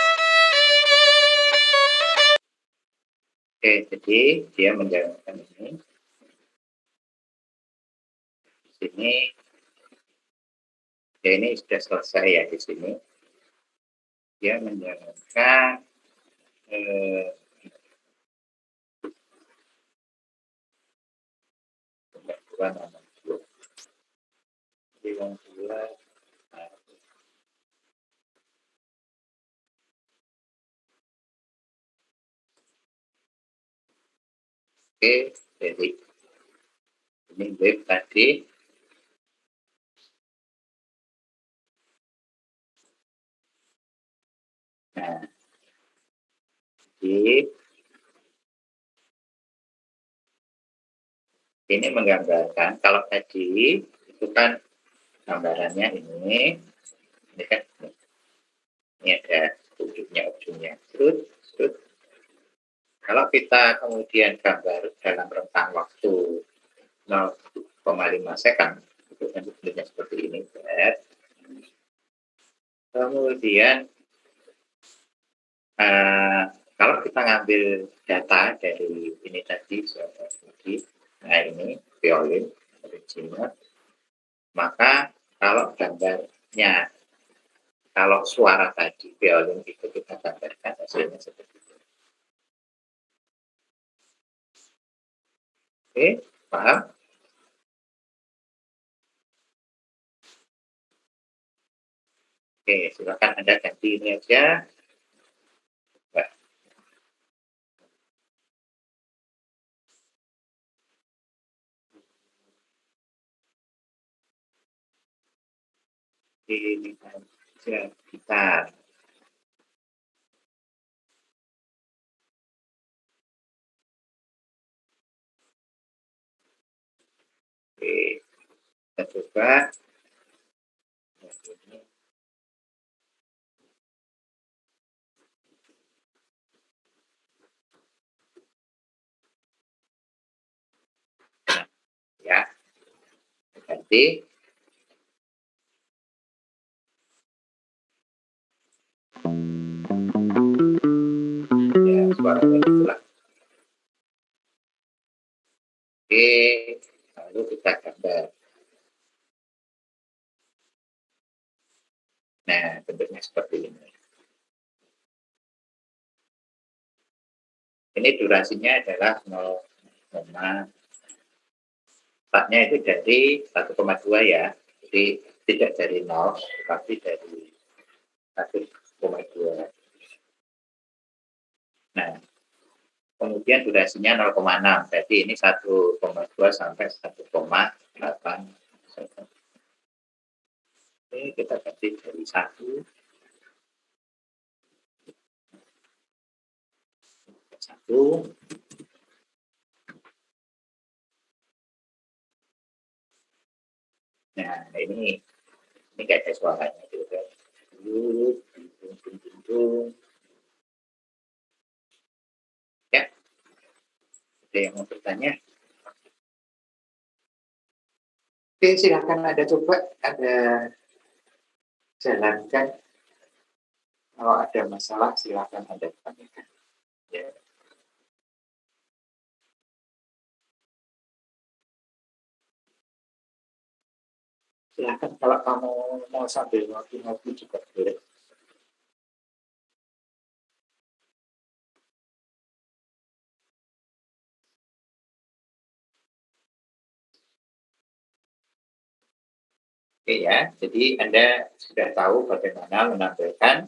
Oke, jadi dia menjalankan ini. Di sini, ya ini sudah selesai ya di sini. Dia menjalankan pembaruan nomor 2. Jadi yang 2 oke, jadi ini web tadi. Nah, jadi ini menggambarkan kalau tadi itu kan gambarannya ini kan ini ada ujungnya terus kalau kita kemudian gambar dalam rentang waktu 0,5 second itu kan bentuknya seperti ini. Kemudian kalau kita ngambil data dari ini tadi, nah ini violin original, maka kalau gambarnya, kalau suara tadi violin itu kita gambarkan hasilnya seperti itu. Oke, paham? Oke, silakan Anda ganti ini aja. Ini aja gitar. Oke, Kita coba. Ini. Ya, ganti. Ya, suaranya itulah. Oke, lalu kita gambar. Nah, bentuknya seperti ini. Ini durasinya adalah 0, letaknya itu dari 1,2 ya. Jadi tidak dari 0, tapi dari 1,2. Nah, kemudian durasinya 0,6. Jadi ini 1,2 sampai 1,8. Oke, kita ganti dari 1. 1. Nah, ini kayak suaranya juga. Ya, ada yang mau bertanya? Oke, silakan ada coba, ada jalankan. Kalau ada masalah, silakan Anda tanyakan. Ya. Silakan kalau kamu mau sambil ngopi-ngopi juga boleh. Oke ya, jadi Anda sudah tahu bagaimana menampilkan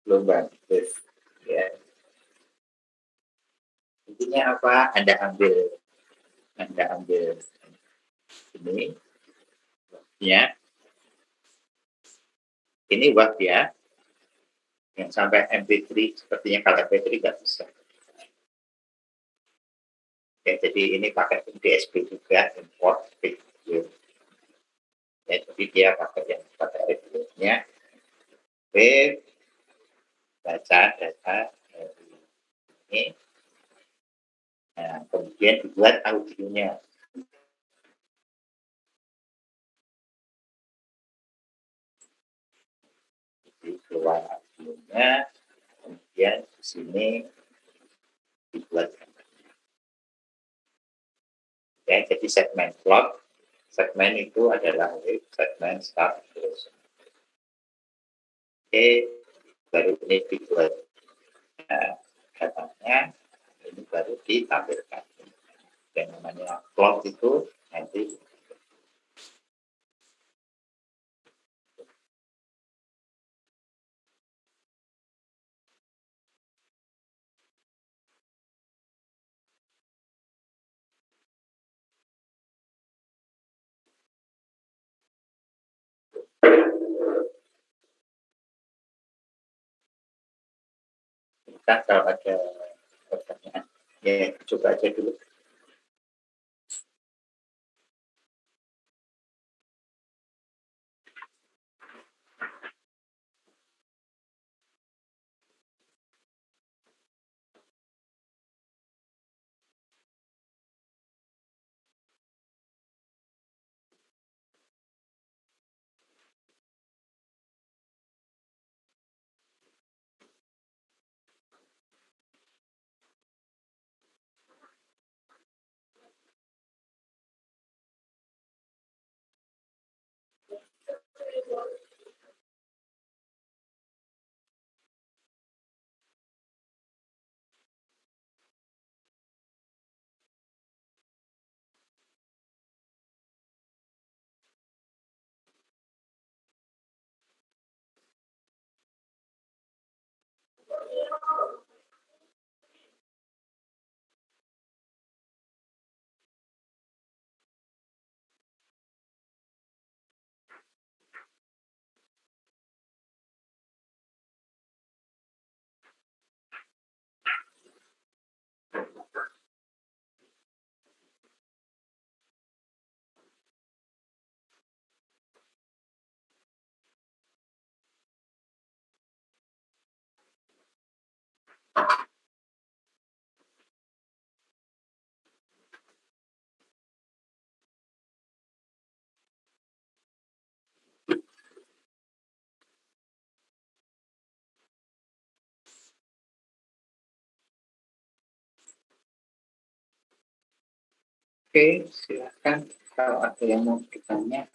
gelombang wave. Ya. Intinya apa? Anda ambil ini, ya. Ini watt ya. Yang sampai MP3, sepertinya kalau MP3 nggak bisa. Ya, jadi ini pakai DSP juga, import video. Ya, jadi dia pakai yang pakai wave-nya. Wave, baca data ini. Nah, kemudian dibuat audionya. Jadi keluar audionya, kemudian di sini dibuat gambarnya. Ya, jadi segmen clock, segmen itu adalah wave, segmen start terus. Oke, baru ini dibuat datanya, ini baru ditampilkan. Yang namanya clock itu nanti kita kalau ada pertanyaan, ya coba aja dulu. Oke, silakan kalau ada yang mau bertanya.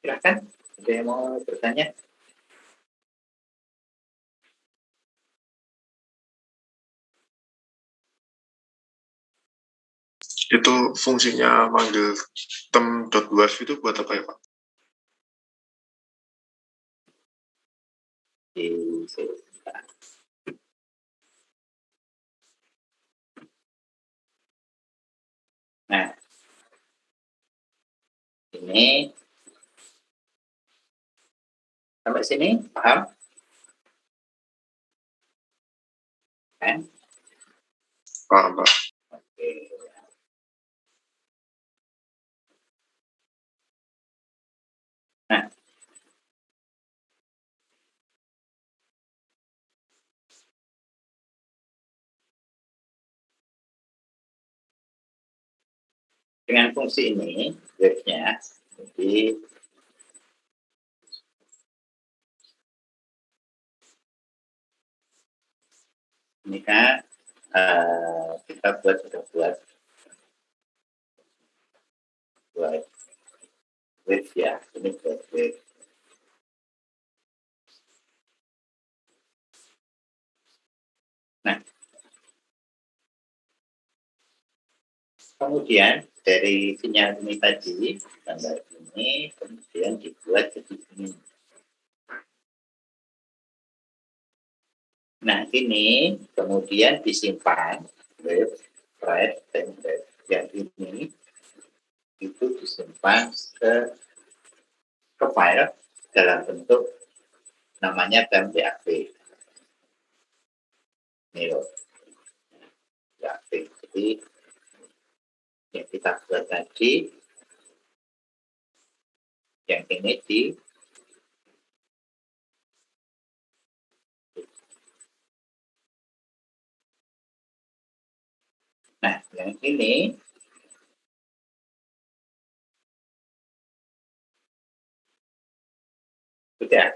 Silakan, ada yang mau bertanya? Itu fungsinya manggil tem.wave itu buat apa ya, Pak? Nah, ini sampai sini paham? Kan? Paham, Pak. Oke. Nah, dengan fungsi ini, wave-nya, jadi ini kan kita sudah buat wave ya, ini buat wave. Nah, kemudian dari sinyal ini tadi, gambar ini, kemudian dibuat jadi ini. Nah, ini kemudian disimpan, wave, right, dan wave yang ini itu disimpan ke file dalam bentuk namanya .bap. Ini loh, BAP. Jadi yang kita buat tadi, yang ini di nah, yang ini sudah.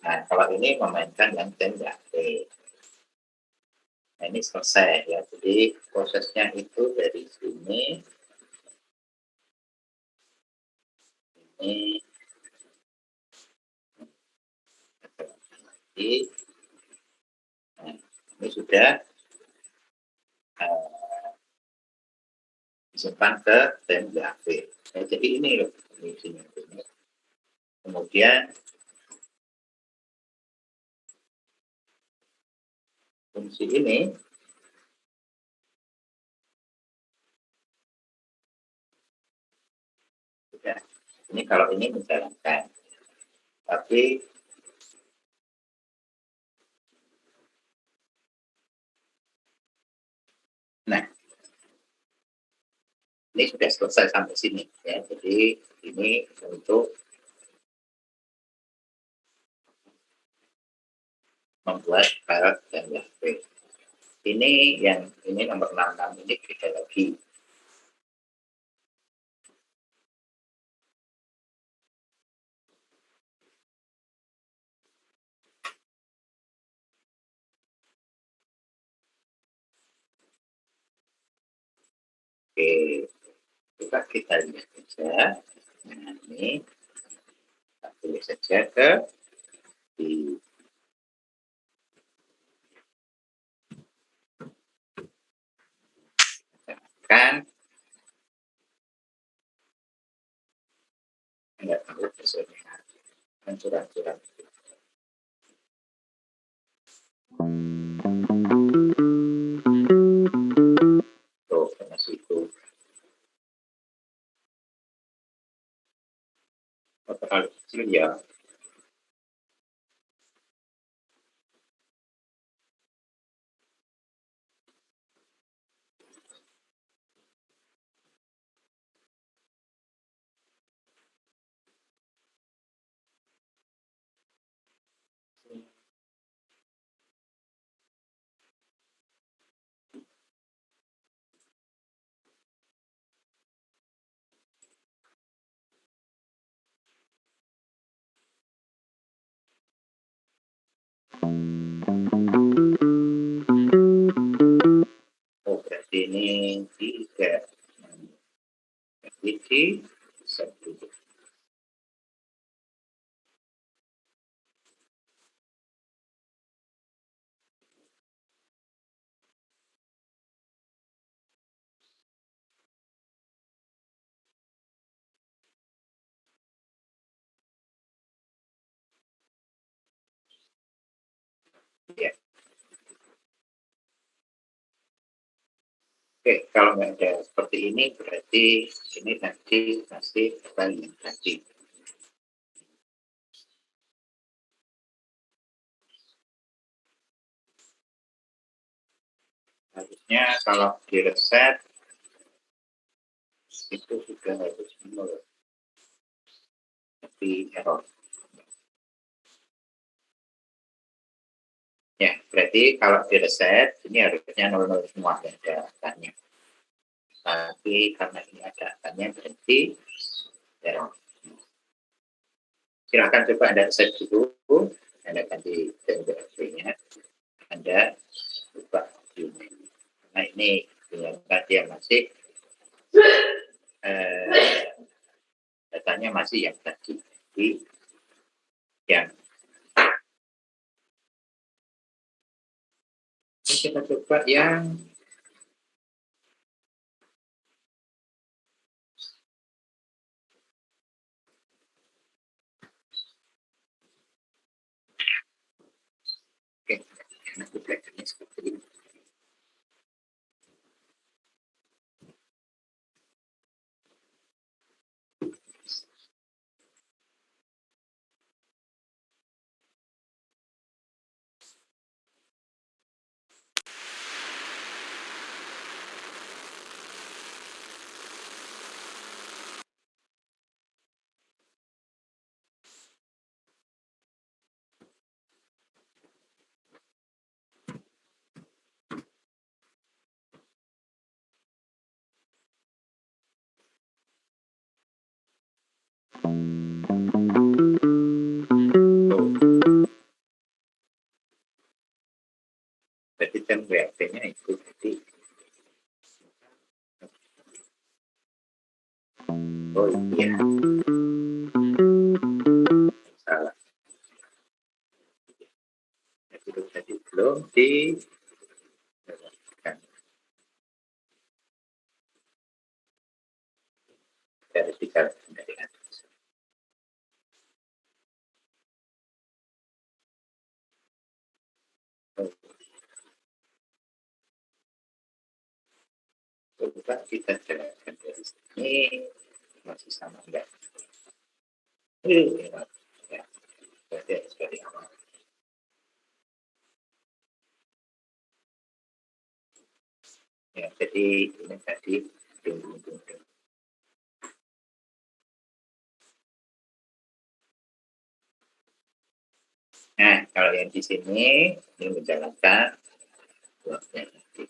Nah, kalau ini memainkan yang .bap. Nah, ini selesai ya. Jadi prosesnya itu dari sini ini nah, ini sudah disimpan ke .bap. Nah, jadi ini loh, ini sini. Kemudian fungsi ini sudah. Ini kalau ini menjalankan, tapi nah, ini sudah selesai sampai sini ya. Jadi ini untuk membuat file .bap. Ini yang ini nomor 66 ini beda lagi. Oke, coba kita lihat saja. Nah, ini kita pilih saja ke di kan enggak tahu besarnya curang-curang. Tuh, masih itu. Terlalu kecil ya. Oh, berarti ini 3. Jadi 1. Ya. Oke, kalau nggak ada seperti ini, berarti ini nanti masih kembali yang tadi. Harusnya kalau di reset, itu sudah harus nol. Tapi error. Ya, berarti kalau di reset, ini harusnya 00 semua, ya, ada angkanya. Tapi karena ini ada angkanya, berarti error. Silahkan coba Anda reset dulu, Anda ganti DNB-nya, Anda buka ini. Nah, ini dengan tadi yang masih datanya masih yang tadi. Jadi, yang ini kita coba yang oke, nanti belajarnya seperti ini. Berarti jam WFP-nya itu jadi oh iya salah, jadi belum di verifikasi dari atas. Coba kita jalankan dari sini masih sama enggak? Ya, berarti harus dari awal. Ya, jadi ini tadi tunggu. Nah, kalau yang di sini ini menjalankan bloknya nanti.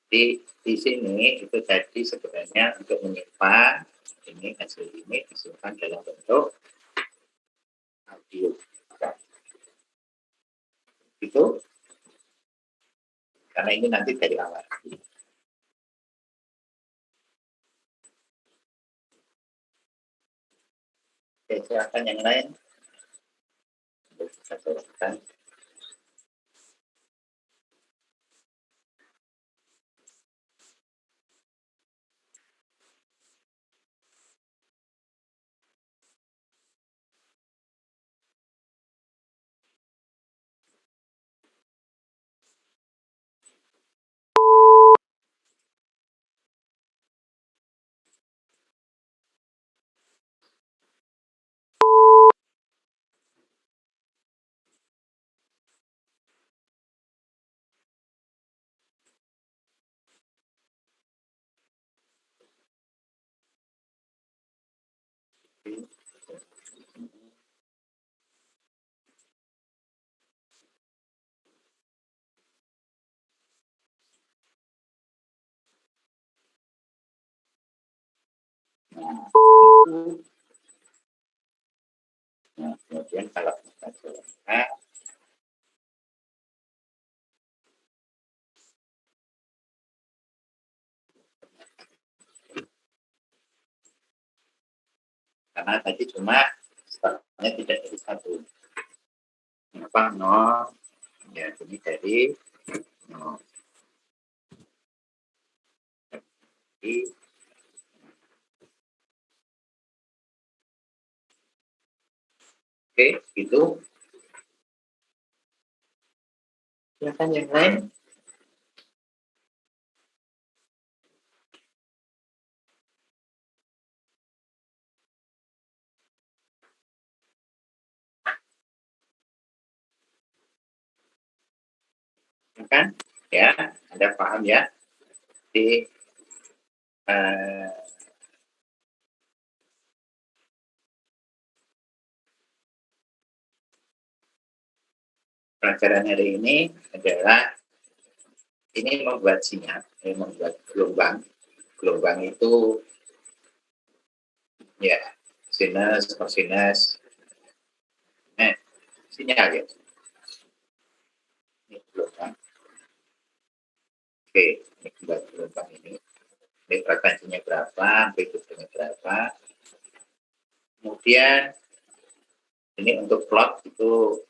Di sini itu tadi sebenarnya untuk menyimpan ini hasil ini disimpan dalam bentuk audio. Itu karena ini nanti dari awal. Oke, silakan yang lain. Kita turunkan. Nah, kemudian kalau kita karena tadi cuma startnya tidak dari 1. Kenapa 0? Ya, ini dari 0. Oke, itu. Silakan yang lain. Kan? Ya, Anda paham ya? Di pelajaran hari ini adalah ini membuat sinyal, membuat gelombang. Gelombang itu ya sinus, kosinus, sinyal ya. Ini gelombang. Oke, ini buat gelombang ini. Ini frekuensinya berapa, amplitudenya berapa. Kemudian ini untuk plot itu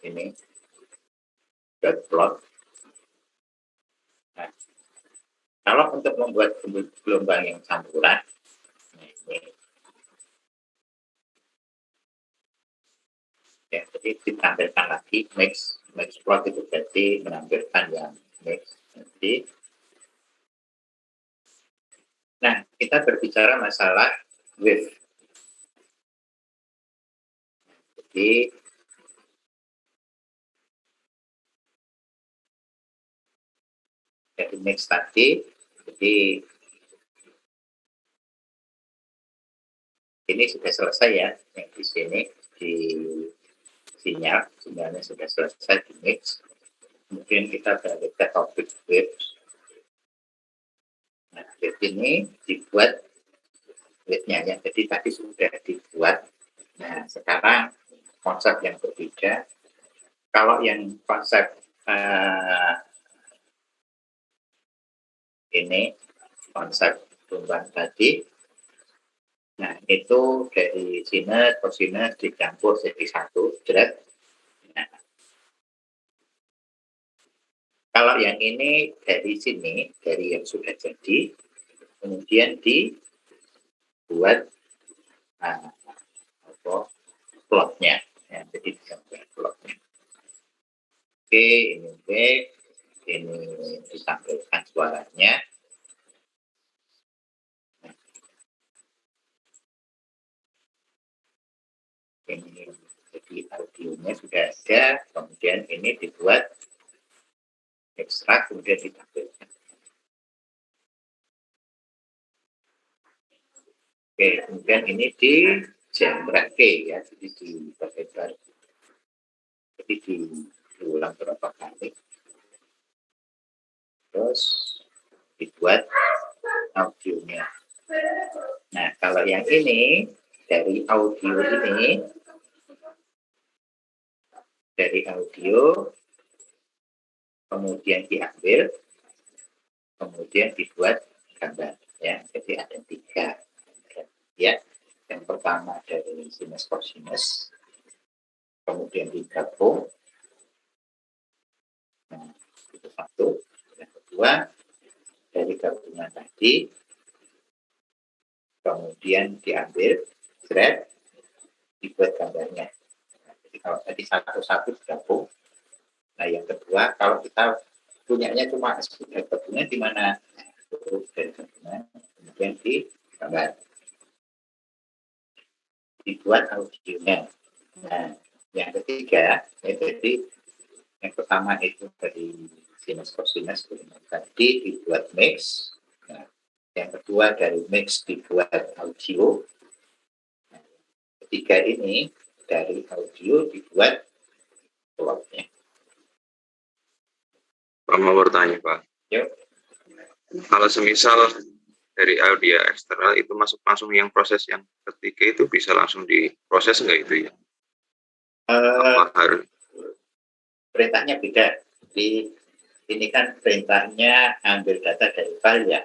ini plot. Nah, kalau untuk membuat gelombang yang campuran, ini ya, jadi ditampilkan lagi mix plot itu berarti menampilkan yang mix. Jadi, nah kita berbicara masalah wave. Jadi mix tadi, jadi ini sudah selesai ya, yang di sini di sinyalnya sudah selesai di mix. Kemudian kita beralih ke topik wave. Nah, wave ini dibuat wave-nya ya, jadi tadi sudah dibuat. Nah, sekarang konsep yang berbeda. Kalau yang konsep ini konsep gelombang tadi, nah itu dari sinus, kosinus dicampur jadi satu, jerat. Nah, kalau yang ini dari sini, dari yang sudah jadi, kemudian dibuat plotnya, ya, jadi dicampur plotnya. Oke, ini B, ini ditampilkan suaranya. Ini jadi audionya sudah ada, kemudian ini dibuat ekstrak, kemudian ditampilkan. Oke, kemudian ini di jembrake ya, jadi diperlebar. Jadi diulang berapa kali. Terus dibuat audionya. Nah, kalau yang ini dari audio kemudian diambil, kemudian dibuat gambar ya. Jadi ada 3 ya. Yang pertama dari sinus kosinus, kemudian digabung. Nah, itu satu. Yang kedua dari gabungan tadi, kemudian diambil, thread, dibuat gambarnya. Nah, jadi kalau tadi satu-satu digabung. Nah, yang kedua, kalau kita punyanya cuma sudah gabungan di mana? Nah, dari gabungan, kemudian digambar. Dibuat audionya. Nah, yang ketiga, jadi yang pertama itu dari sinus kosinus tadi dibuat mix. Nah, yang kedua dari mix dibuat audio. Nah, ketiga ini dari audio dibuat plotnya. Pak mau bertanya Pak. Yuk. Kalau semisal dari audio eksternal itu masuk langsung yang proses yang ketiga itu bisa langsung diproses nggak itu ya? Apa harus? Perintahnya beda. Ini kan perintahnya ambil data dari file ya.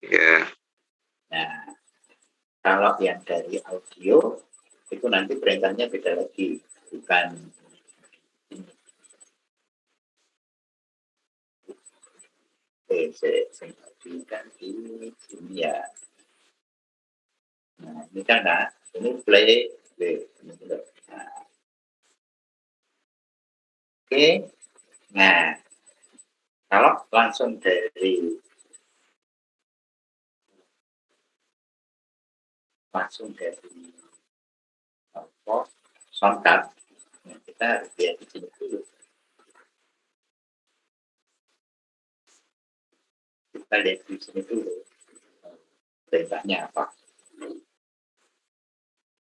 Ya. Nah, Kalau yang dari audio itu nanti perintahnya beda lagi, bukan kan ini ya. Nah, ini kan ini play. Nah, oke. Nah, kalau langsung dari shortcut, nah, kita harus lihat di sini dulu. Kita lihat di sini dulu perintahnya apa.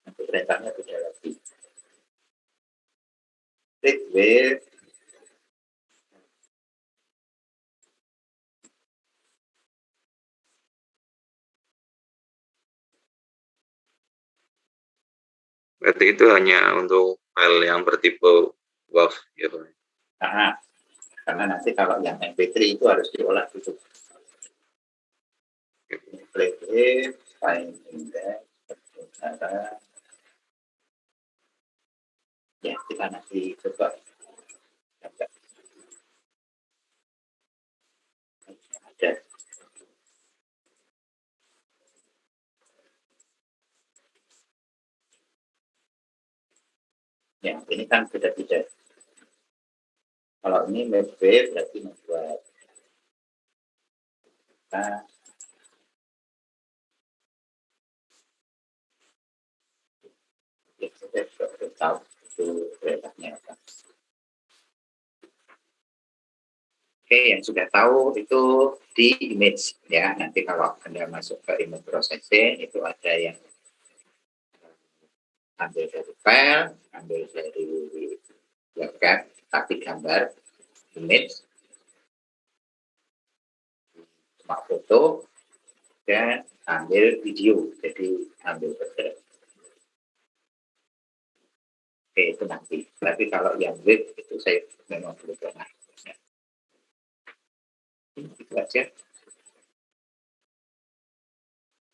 Nanti perintahnya beda lagi. Read with Berarti itu hanya untuk file yang bertipe WAV ya Pak? Karena nanti kalau yang MP3 itu harus diolah dulu. Play with, find index, cara. Ya, kita nanti coba. Ada. Ya, ini kan beda-beda. Kalau ini web berarti membuat ya, saya sudah tahu itu perintahnya apa. Oke, yang sudah tahu itu di image ya. Nanti kalau Anda masuk ke image processing itu ada yang ambil dari file, ambil dari webcam, tapi gambar image, cuma foto, dan ambil video, jadi ambil bergerak. Oke, itu nanti. Tapi kalau yang web itu saya memang belum pernah. Itu aja.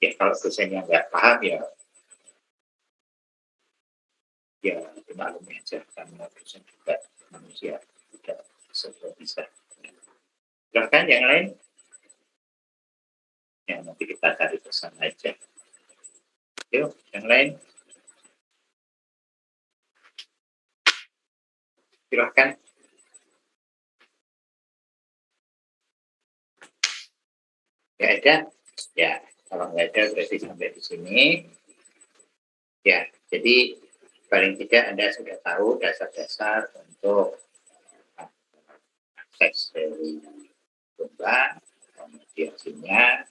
Ya, kalau dosennya nggak paham ya dimaklumi aja, karena dosen juga manusia, tidak semua bisa. Silahkan yang lain. Ya, nanti kita cari bersama aja. Yuk, yang lain. Silahkan. Ya ada. Ya, kalau nggak ada berarti sampai di sini. Ya, jadi paling tidak Anda sudah tahu dasar-dasar untuk akses dari lomba, kemudian sinyal,